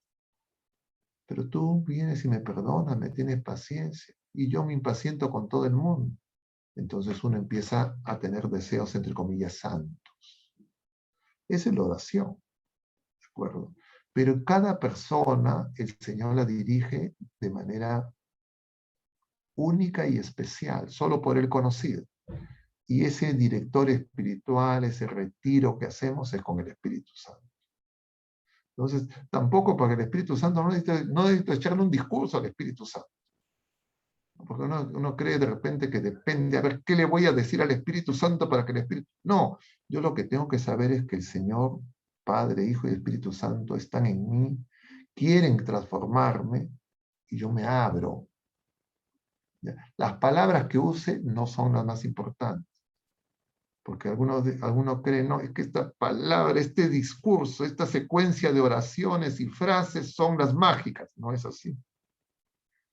Pero tú vienes y me perdonas, me tienes paciencia. Y yo me impaciento con todo el mundo. Entonces uno empieza a tener deseos, entre comillas, santos. Esa es la oración, ¿de acuerdo? Pero cada persona, el Señor la dirige de manera única y especial, solo por Él conocido. Y ese director espiritual, ese retiro que hacemos es con el Espíritu Santo. Entonces, tampoco para el Espíritu Santo no necesito echarle un discurso al Espíritu Santo. Porque uno cree de repente que depende, a ver, ¿qué le voy a decir al Espíritu Santo para que el Espíritu... No, yo lo que tengo que saber es que el Señor, Padre, Hijo y Espíritu Santo están en mí, quieren transformarme y yo me abro. ¿Ya? Las palabras que use no son las más importantes. Porque algunos creen, no, es que esta palabra, este discurso, esta secuencia de oraciones y frases son las mágicas. No es así.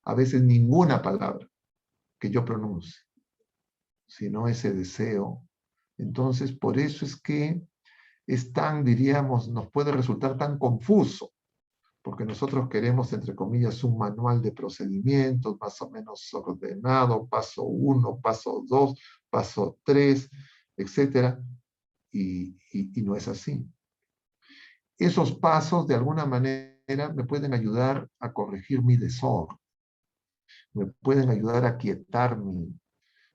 a veces ninguna palabra que yo pronuncie, sino ese deseo. Entonces, por eso es que es tan, diríamos, nos puede resultar tan confuso, porque nosotros queremos, entre comillas, un manual de procedimientos más o menos ordenado, paso 1, paso 2, paso 3, etcétera, y no es así. Esos pasos, de alguna manera, me pueden ayudar a corregir mi desorden, me pueden ayudar a quietar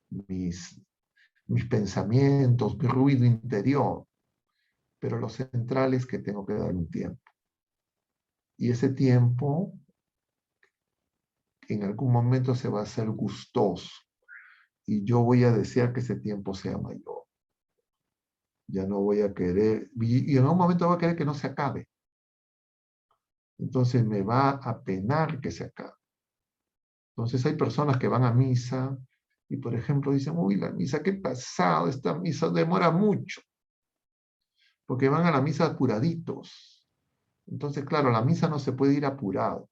mis pensamientos, mi ruido interior, pero lo central es que tengo que dar un tiempo. Y ese tiempo en algún momento se va a hacer gustoso y yo voy a desear que ese tiempo sea mayor. Ya no voy a querer, y en un momento voy a querer que no se acabe. Entonces me va a penar que se acabe. Entonces hay personas que van a misa y, por ejemplo, dicen, uy, la misa, qué pasado, esta misa demora mucho. Porque van a la misa apuraditos. Entonces, claro, la misa no se puede ir apurado.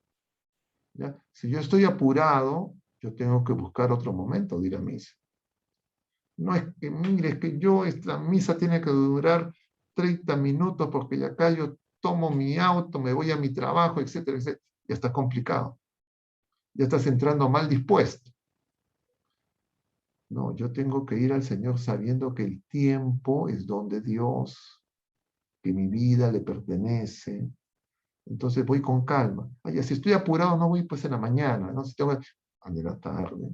¿Ya? Si yo estoy apurado, yo tengo que buscar otro momento de ir a misa. No es que, mire, es que esta misa tiene que durar 30 minutos porque ya acá yo tomo mi auto, me voy a mi trabajo, etcétera, etcétera. Ya está complicado. Ya estás entrando mal dispuesto. No, yo tengo que ir al Señor sabiendo que el tiempo es don de Dios, que mi vida le pertenece. Entonces voy con calma. Oye, si estoy apurado, no voy pues en la mañana, ¿no? Si tengo en la tarde,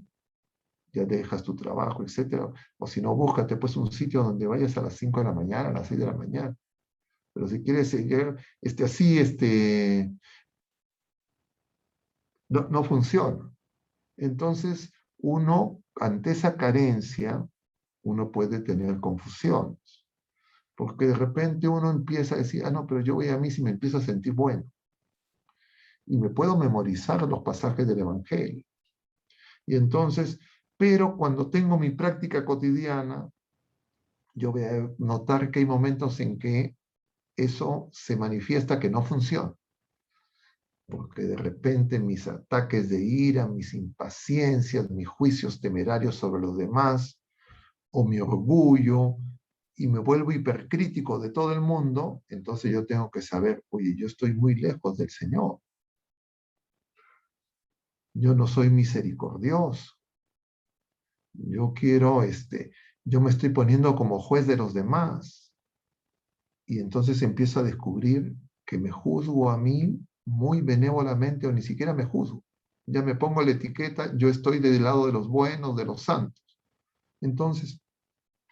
ya dejas tu trabajo, etcétera. O si no, búscate pues un sitio donde vayas a las 5 de la mañana, a las 6 de la mañana. Pero si quieres seguir así, no funciona. Entonces, uno, ante esa carencia, uno puede tener confusiones. Porque de repente uno empieza a decir, no, pero yo voy a misa y me empiezo a sentir bueno. Y me puedo memorizar los pasajes del Evangelio. Y entonces, pero cuando tengo mi práctica cotidiana, yo voy a notar que hay momentos en que eso se manifiesta que no funciona. Porque de repente mis ataques de ira, mis impaciencias, mis juicios temerarios sobre los demás, o mi orgullo, y me vuelvo hipercrítico de todo el mundo, entonces yo tengo que saber, oye, yo estoy muy lejos del Señor. Yo no soy misericordioso. Yo me estoy poniendo como juez de los demás. Y entonces empiezo a descubrir que me juzgo a mí muy benévolamente o ni siquiera me juzgo. Ya me pongo la etiqueta, yo estoy del lado de los buenos, de los santos. Entonces,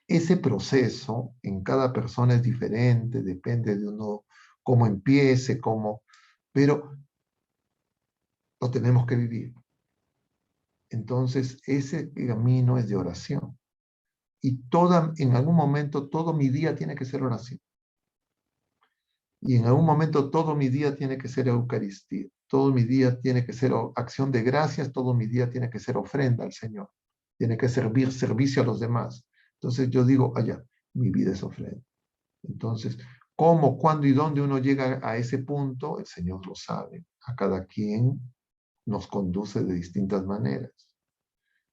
ese proceso en cada persona es diferente, depende de uno cómo empiece, pero lo tenemos que vivir. Entonces, ese camino es de oración. Y en algún momento, todo mi día tiene que ser oración. Y en algún momento, todo mi día tiene que ser Eucaristía. Todo mi día tiene que ser acción de gracias. Todo mi día tiene que ser ofrenda al Señor. Tiene que servicio a los demás. Entonces yo digo, allá, mi vida es ofrenda. Entonces, cómo, cuándo y dónde uno llega a ese punto, el Señor lo sabe. A cada quien nos conduce de distintas maneras.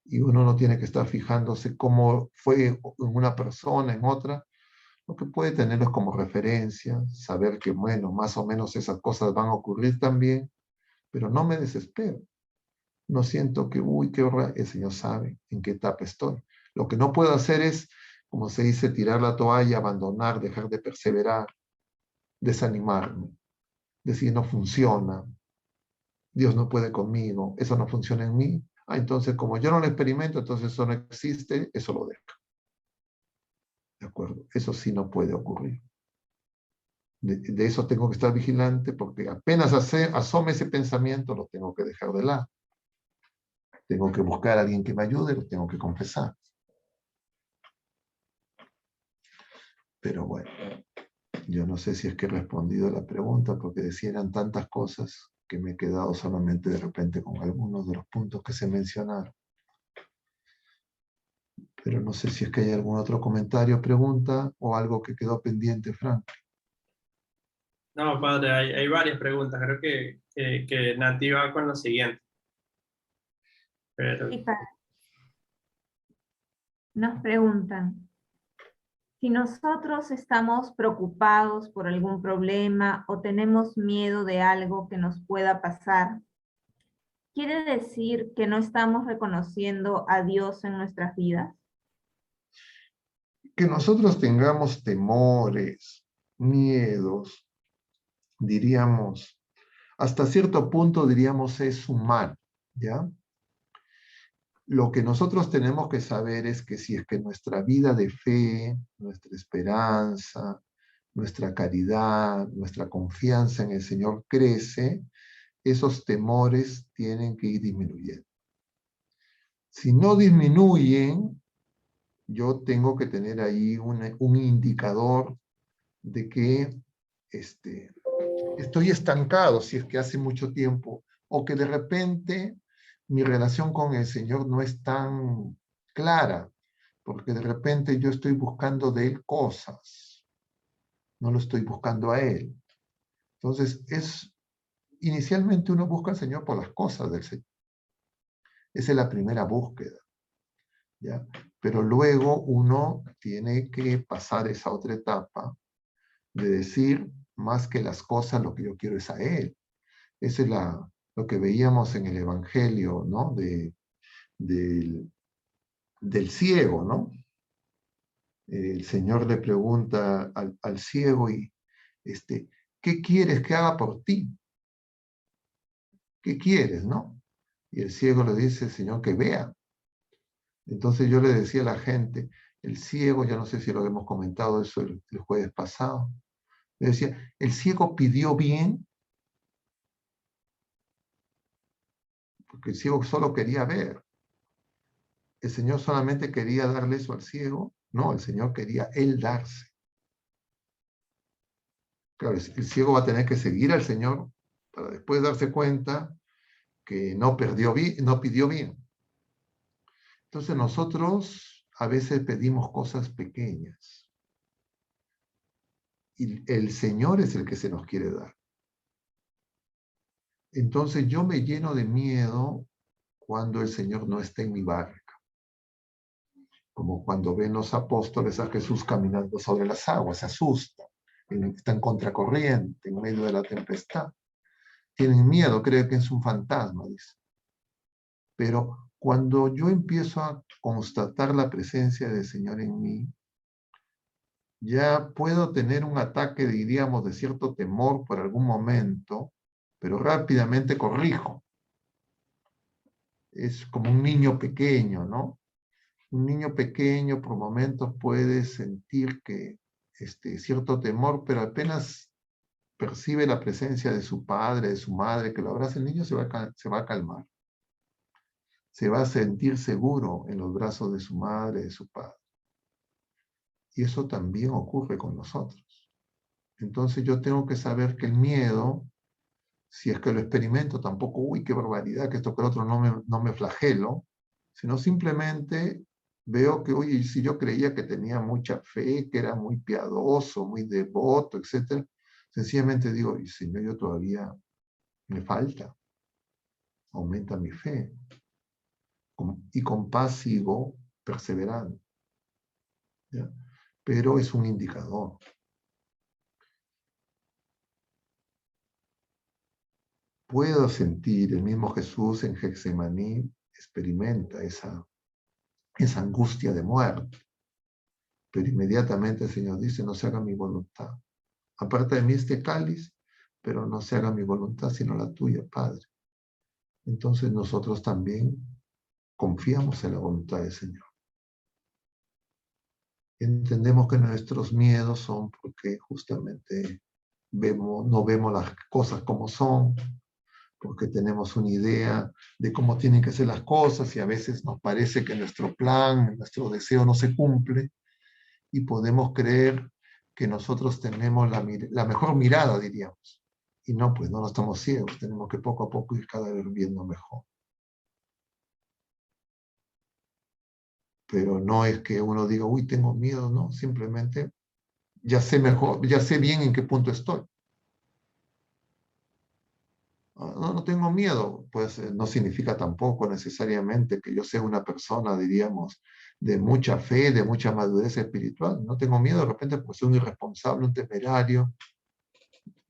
Y uno no tiene que estar fijándose cómo fue en una persona, en otra. Lo que puede tenerlos como referencia, saber que, bueno, más o menos esas cosas van a ocurrir también, pero no me desespero. No siento que, uy, qué horror, el Señor sabe en qué etapa estoy. Lo que no puedo hacer es, como se dice, tirar la toalla, abandonar, dejar de perseverar, desanimarme, decir no funciona, Dios no puede conmigo, eso no funciona en mí. Entonces, como yo no lo experimento, entonces eso no existe, eso lo dejo. ¿De acuerdo? Eso sí no puede ocurrir. De eso tengo que estar vigilante porque apenas asome ese pensamiento, lo tengo que dejar de lado. Tengo que buscar a alguien que me ayude, lo tengo que confesar. Pero bueno, yo no sé si es que he respondido a la pregunta porque decían tantas cosas que me he quedado solamente de repente con algunos de los puntos que se mencionaron. Pero no sé si es que hay algún otro comentario, pregunta o algo que quedó pendiente, Frank. No, padre, hay varias preguntas. Creo que Nati va con la siguiente. Pero Sí, padre. Nos preguntan, si nosotros estamos preocupados por algún problema o tenemos miedo de algo que nos pueda pasar, ¿quiere decir que no estamos reconociendo a Dios en nuestras vidas? Que nosotros tengamos temores, miedos, diríamos, hasta cierto punto diríamos es humano, ¿ya? Lo que nosotros tenemos que saber es que si es que nuestra vida de fe, nuestra esperanza, nuestra caridad, nuestra confianza en el Señor crece, esos temores tienen que ir disminuyendo. Si no disminuyen, yo tengo que tener ahí un indicador de que estoy estancado, si es que hace mucho tiempo, o que de repente mi relación con el Señor no es tan clara, porque de repente yo estoy buscando de Él cosas, no lo estoy buscando a Él. Entonces, inicialmente uno busca al Señor por las cosas del Señor. Esa es la primera búsqueda, ¿ya? Pero luego uno tiene que pasar esa otra etapa de decir, más que las cosas, lo que yo quiero es a Él. Esa es lo que veíamos en el Evangelio, ¿no? Del ciego, ¿no? El Señor le pregunta al ciego ¿qué quieres que haga por ti? ¿Qué quieres, no? Y el ciego le dice, Señor, que vea. Entonces yo le decía a la gente, el ciego, ya no sé si lo hemos comentado eso el jueves pasado, le decía, el ciego pidió bien, porque el ciego solo quería ver. El Señor solamente quería darle eso al ciego. No, el Señor quería Él darse. Claro, el ciego va a tener que seguir al Señor para después darse cuenta que no pidió bien. Entonces nosotros a veces pedimos cosas pequeñas y el Señor es el que se nos quiere dar. Entonces yo me lleno de miedo cuando el Señor no está en mi barca. Como cuando ven los apóstoles a Jesús caminando sobre las aguas, se asustan, están contracorriente, en medio de la tempestad. Tienen miedo, creen que es un fantasma, dice. Pero cuando yo empiezo a constatar la presencia del Señor en mí, ya puedo tener un ataque, diríamos, de cierto temor por algún momento, pero rápidamente corrijo. Es como un niño pequeño, ¿no? Un niño pequeño por momentos puede sentir que cierto temor, pero apenas percibe la presencia de su padre, de su madre, que lo abraza, el niño se va a calmar. Se va a sentir seguro en los brazos de su madre, de su padre. Y eso también ocurre con nosotros. Entonces yo tengo que saber que el miedo, si es que lo experimento, tampoco, uy, qué barbaridad, que esto que el otro no me flagelo, sino simplemente veo que, oye, si yo creía que tenía mucha fe, que era muy piadoso, muy devoto, etc., sencillamente digo, y Señor, yo todavía me falta, aumenta mi fe. Y con paz sigo perseverando. ¿Ya? Pero es un indicador. Puedo sentir, el mismo Jesús en Getsemaní experimenta esa angustia de muerte. Pero inmediatamente el Señor dice, no se haga mi voluntad. Aparta de mí este cáliz, pero no se haga mi voluntad, sino la tuya, Padre. Entonces nosotros también confiamos en la voluntad del Señor. Entendemos que nuestros miedos son porque justamente no vemos las cosas como son, porque tenemos una idea de cómo tienen que ser las cosas y a veces nos parece que nuestro plan, nuestro deseo no se cumple y podemos creer que nosotros tenemos la mejor mirada, diríamos. Y no, pues no estamos ciegos, tenemos que poco a poco ir cada vez viendo mejor. Pero no es que uno diga, uy, tengo miedo, no, simplemente ya sé mejor, ya sé bien en qué punto estoy. No, no tengo miedo, pues no significa tampoco necesariamente que yo sea una persona, diríamos, de mucha fe, de mucha madurez espiritual. No tengo miedo de repente porque soy un irresponsable, un temerario,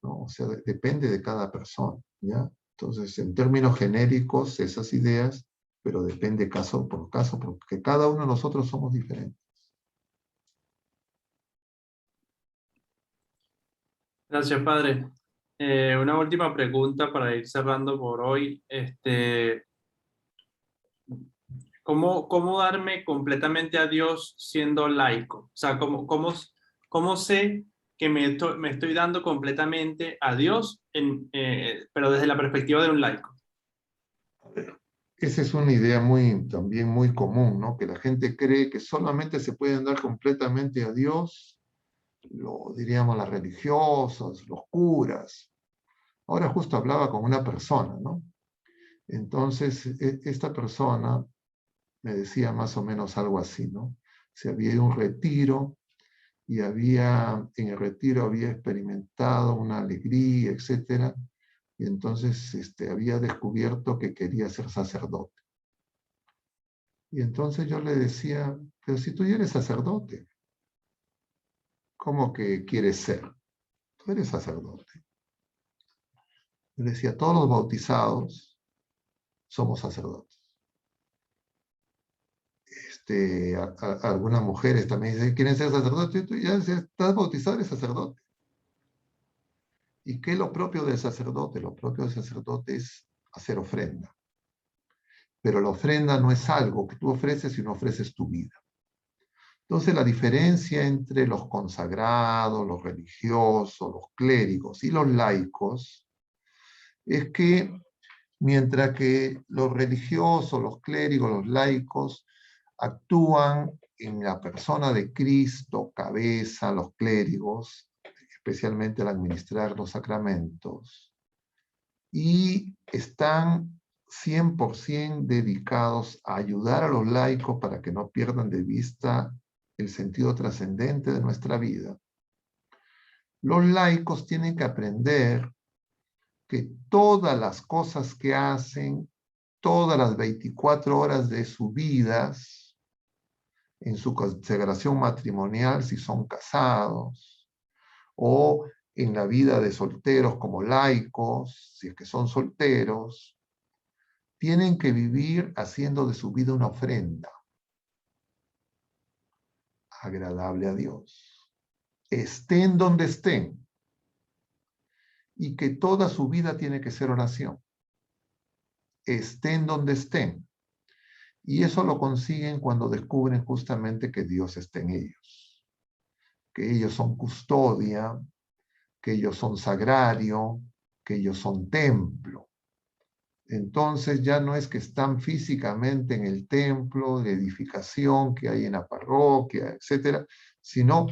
¿no? O sea, depende de cada persona, ¿ya? Entonces, en términos genéricos, esas ideas, pero depende caso por caso, porque cada uno de nosotros somos diferentes. Gracias, padre. Una última pregunta para ir cerrando por hoy. ¿Cómo darme completamente a Dios siendo laico? O sea, ¿cómo sé que me estoy dando completamente a Dios, pero desde la perspectiva de un laico? Esa es una idea también muy común, ¿no? Que la gente cree que solamente se pueden dar completamente a Dios, diríamos, las religiosas, los curas. Ahora justo hablaba con una persona, ¿no? Entonces, esta persona me decía más o menos algo así, ¿no? Se había ido a un retiro y en el retiro había experimentado una alegría, etcétera, y entonces había descubierto que quería ser sacerdote. Y entonces yo le decía, pero si tú ya eres sacerdote, ¿cómo que quieres ser? Tú eres sacerdote. Yo le decía, todos los bautizados somos sacerdotes. Algunas mujeres también dicen, ¿quieren ser sacerdotes? Tú ya estás bautizado, eres sacerdote. ¿Y qué es lo propio del sacerdote? Lo propio del sacerdote es hacer ofrenda. Pero la ofrenda no es algo que tú ofreces, sino ofreces tu vida. Entonces la diferencia entre los consagrados, los religiosos, los clérigos y los laicos es que mientras que los religiosos, los clérigos, los laicos actúan en la persona de Cristo, cabeza, los clérigos, especialmente al administrar los sacramentos, y están 100% dedicados a ayudar a los laicos para que no pierdan de vista el sentido trascendente de nuestra vida. Los laicos tienen que aprender que todas las cosas que hacen, todas las 24 horas de sus vidas, en su consagración matrimonial si son casados, o en la vida de solteros como laicos, si es que son solteros, tienen que vivir haciendo de su vida una ofrenda agradable a Dios. Estén donde estén. Y que toda su vida tiene que ser oración. Estén donde estén. Y eso lo consiguen cuando descubren justamente que Dios está en ellos. Que ellos son custodia, que ellos son sagrario, que ellos son templo. Entonces ya no es que están físicamente en el templo de edificación que hay en la parroquia, etcétera, sino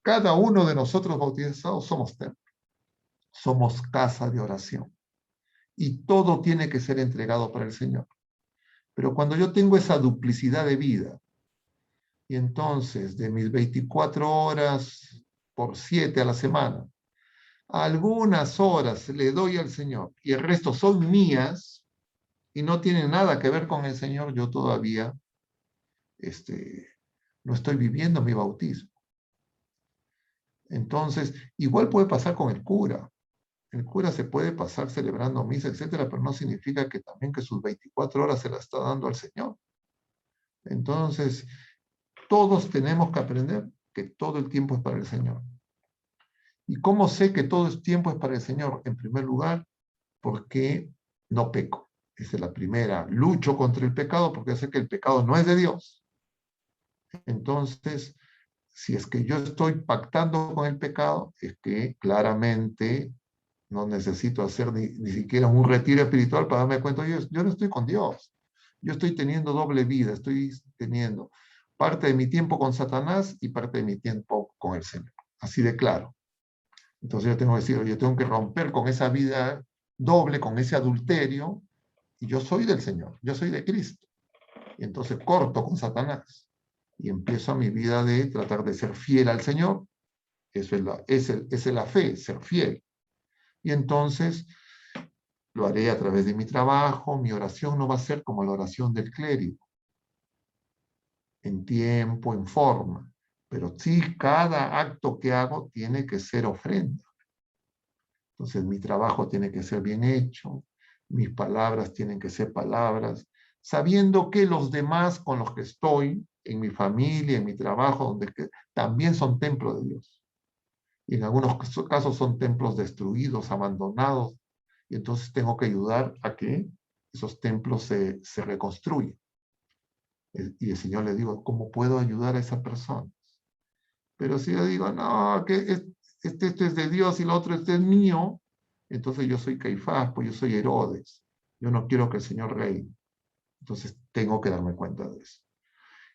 cada uno de nosotros bautizados somos templo, somos casa de oración. Y todo tiene que ser entregado para el Señor. Pero cuando yo tengo esa duplicidad de vida, y entonces de mis 24 horas por 7 a la semana, algunas horas le doy al Señor y el resto son mías y no tienen nada que ver con el Señor, yo todavía no estoy viviendo mi bautismo. Entonces, igual puede pasar con el cura. El cura se puede pasar celebrando misa, etcétera, pero no significa que también que sus 24 horas se las está dando al Señor. Entonces, todos tenemos que aprender que todo el tiempo es para el Señor. ¿Y cómo sé que todo el tiempo es para el Señor? En primer lugar, porque no peco. Esa es la primera. Lucho contra el pecado porque sé que el pecado no es de Dios. Entonces, si es que yo estoy pactando con el pecado, es que claramente no necesito hacer ni siquiera un retiro espiritual para darme cuenta, yo no estoy con Dios. Yo estoy teniendo doble vida, estoy teniendo parte de mi tiempo con Satanás y parte de mi tiempo con el Señor. Así de claro. Entonces yo tengo que decir, yo tengo que romper con esa vida doble, con ese adulterio, y yo soy del Señor, yo soy de Cristo. Y entonces corto con Satanás y empiezo mi vida de tratar de ser fiel al Señor. Eso es la fe, ser fiel. Y entonces lo haré a través de mi trabajo. Mi oración no va a ser como la oración del clérigo, en tiempo, en forma, pero sí cada acto que hago tiene que ser ofrenda. Entonces mi trabajo tiene que ser bien hecho, mis palabras tienen que ser palabras, sabiendo que los demás con los que estoy, en mi familia, en mi trabajo, también son templo de Dios. Y en algunos casos son templos destruidos, abandonados, y entonces tengo que ayudar a que esos templos se reconstruyan. Y el Señor le digo, ¿cómo puedo ayudar a esa persona? Pero si yo digo, no, que este es de Dios y el otro este es mío, entonces yo soy Caifás, pues yo soy Herodes. Yo no quiero que el Señor reine. Entonces tengo que darme cuenta de eso.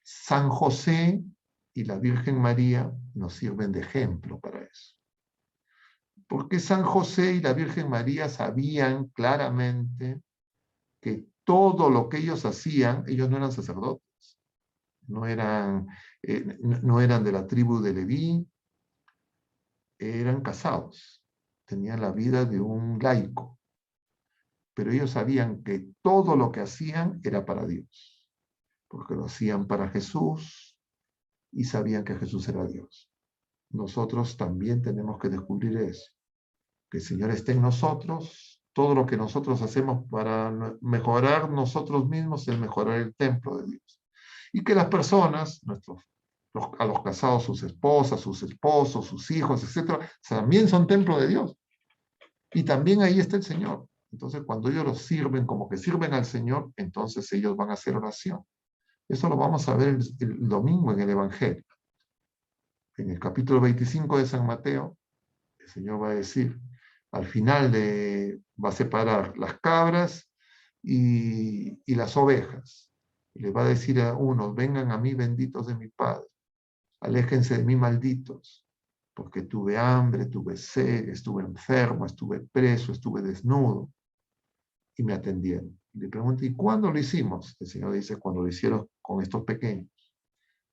San José y la Virgen María nos sirven de ejemplo para eso. Porque San José y la Virgen María sabían claramente que todo lo que ellos hacían, ellos no eran sacerdotes, no eran de la tribu de Leví, eran casados, tenían la vida de un laico, pero ellos sabían que todo lo que hacían era para Dios, porque lo hacían para Jesús y sabían que Jesús era Dios. Nosotros también tenemos que descubrir eso, que el Señor esté en nosotros, todo lo que nosotros hacemos para mejorar nosotros mismos es mejorar el templo de Dios. Y que las personas, a los casados, sus esposas, sus esposos, sus hijos, etcétera, también son templo de Dios. Y también ahí está el Señor. Entonces, cuando ellos los sirven como que sirven al Señor, entonces ellos van a hacer oración. Eso lo vamos a ver el domingo en el Evangelio. En el capítulo 25 de San Mateo, el Señor va a decir, al final va a separar las cabras y las ovejas. Y le va a decir a unos, vengan a mí benditos de mi Padre, aléjense de mí malditos, porque tuve hambre, tuve sed, estuve enfermo, estuve preso, estuve desnudo, y me atendieron. Y le pregunto, ¿y cuándo lo hicimos? El Señor dice, cuando lo hicieron con estos pequeños.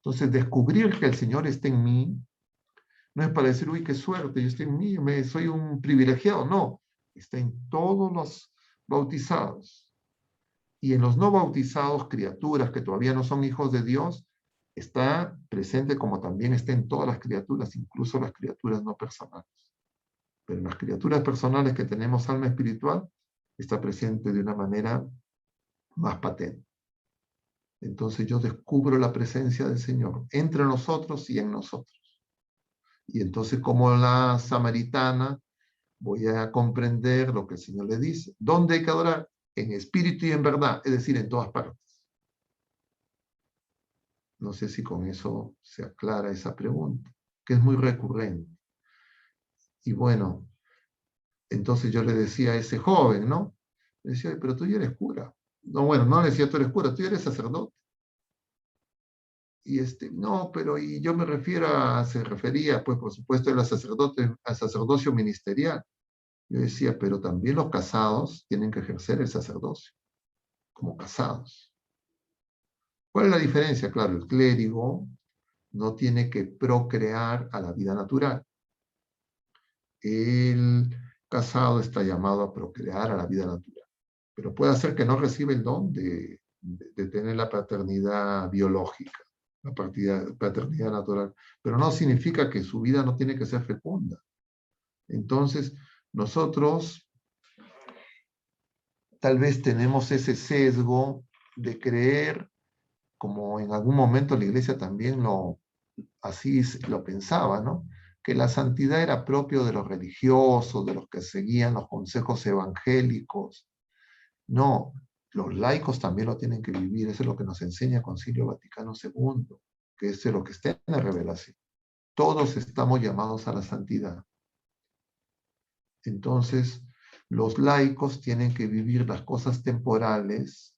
Entonces, descubrir que el Señor está en mí, no es para decir, uy, qué suerte, yo estoy en mí, soy un privilegiado. No, está en todos los bautizados. Y en los no bautizados, criaturas que todavía no son hijos de Dios, está presente como también está en todas las criaturas, incluso las criaturas no personales. Pero en las criaturas personales que tenemos alma espiritual, está presente de una manera más patente. Entonces yo descubro la presencia del Señor entre nosotros y en nosotros. Y entonces, como la samaritana, voy a comprender lo que el Señor le dice. ¿Dónde hay que adorar? En espíritu y en verdad, es decir, en todas partes. No sé si con eso se aclara esa pregunta, que es muy recurrente. Y bueno, entonces yo le decía a ese joven, ¿no? Le decía, pero tú ya eres cura. No, bueno, no le decía, tú eres cura, tú ya eres sacerdote. Y no, pero y yo me se refería, pues por supuesto, al sacerdocio ministerial. Yo decía, pero también los casados tienen que ejercer el sacerdocio, como casados. ¿Cuál es la diferencia? Claro, el clérigo no tiene que procrear a la vida natural. El casado está llamado a procrear a la vida natural, pero puede hacer que no reciba el don de tener la paternidad biológica, la paternidad natural, pero no significa que su vida no tiene que ser fecunda. Entonces, nosotros tal vez tenemos ese sesgo de creer, como en algún momento la iglesia también así lo pensaba, ¿no? Que la santidad era propio de los religiosos, de los que seguían los consejos evangélicos. No, los laicos también lo tienen que vivir. Eso es lo que nos enseña el Concilio Vaticano II, que es lo que está en la revelación. Todos estamos llamados a la santidad. Entonces, los laicos tienen que vivir las cosas temporales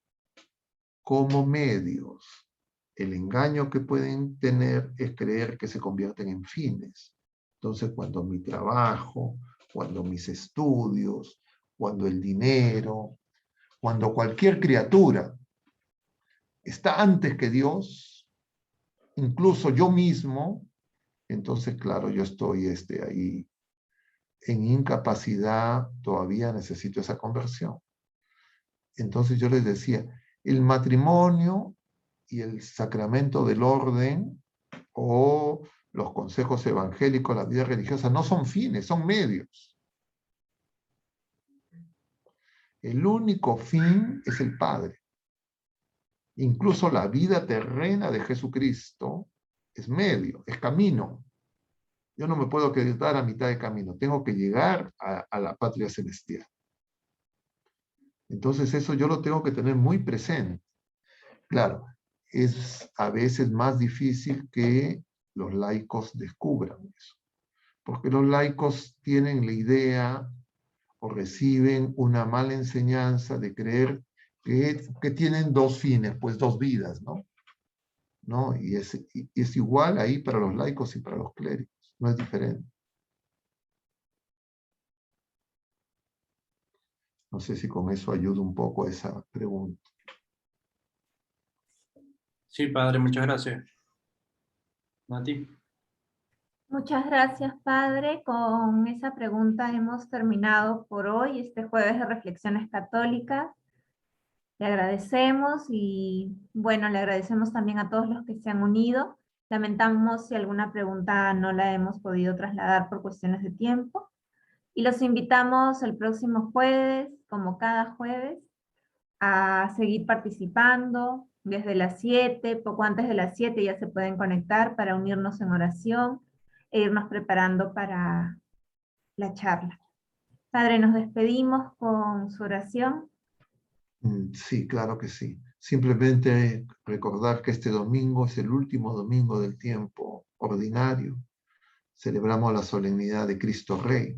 como medios. El engaño que pueden tener es creer que se convierten en fines. Entonces, cuando mi trabajo, cuando mis estudios, cuando el dinero, cuando cualquier criatura está antes que Dios, incluso yo mismo, entonces, claro, yo estoy ahí en incapacidad todavía necesito esa conversión. Entonces yo les decía, el matrimonio y el sacramento del orden o los consejos evangélicos, la vida religiosa, no son fines, son medios. El único fin es el Padre. Incluso la vida terrena de Jesucristo es medio, es camino. Yo no me puedo quedar a mitad de camino, tengo que llegar a la patria celestial. Entonces eso yo lo tengo que tener muy presente. Claro, es a veces más difícil que los laicos descubran eso, porque los laicos tienen la idea o reciben una mala enseñanza de creer que tienen dos fines, pues dos vidas, ¿no? ¿No? Y es igual ahí para los laicos y para los clérigos, no es diferente. No sé si con eso ayuda un poco a esa pregunta. Sí, padre, muchas gracias. Nati. Muchas gracias, Padre. Con esa pregunta hemos terminado por hoy, este jueves de Reflexiones Católicas. Le agradecemos y, bueno, le agradecemos también a todos los que se han unido. Lamentamos si alguna pregunta no la hemos podido trasladar por cuestiones de tiempo. Y los invitamos el próximo jueves, como cada jueves, a seguir participando desde las 7, poco antes de las 7 ya se pueden conectar para unirnos en oración e irnos preparando para la charla. Padre, nos despedimos con su oración. Sí, claro que sí. Simplemente recordar que este domingo es el último domingo del tiempo ordinario. Celebramos la solemnidad de Cristo Rey.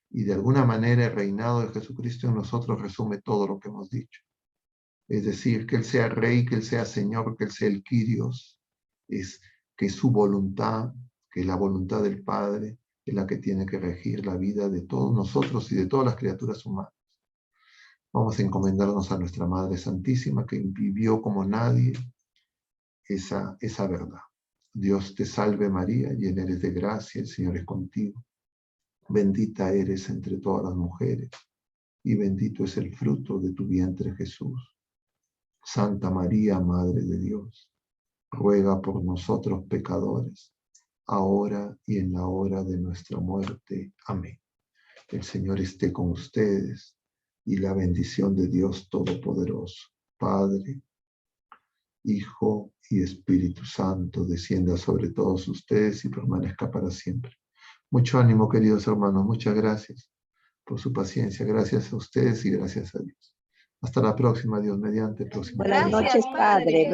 Y de alguna manera el reinado de Jesucristo en nosotros resume todo lo que hemos dicho. Es decir, que Él sea Rey, que Él sea Señor, que Él sea el Kyrios, es que su voluntad, que la voluntad del Padre es la que tiene que regir la vida de todos nosotros y de todas las criaturas humanas. Vamos a encomendarnos a nuestra Madre Santísima, que vivió como nadie esa verdad. Dios te salve María, llena eres de gracia, el Señor es contigo. Bendita eres entre todas las mujeres, y bendito es el fruto de tu vientre Jesús. Santa María, Madre de Dios, ruega por nosotros pecadores, ahora y en la hora de nuestra muerte. Amén. El Señor esté con ustedes, y la bendición de Dios Todopoderoso, Padre, Hijo y Espíritu Santo, descienda sobre todos ustedes y permanezca para siempre. Mucho ánimo, queridos hermanos. Muchas gracias por su paciencia. Gracias a ustedes y gracias a Dios. Hasta la próxima, Dios mediante. Buenas noches, Padre.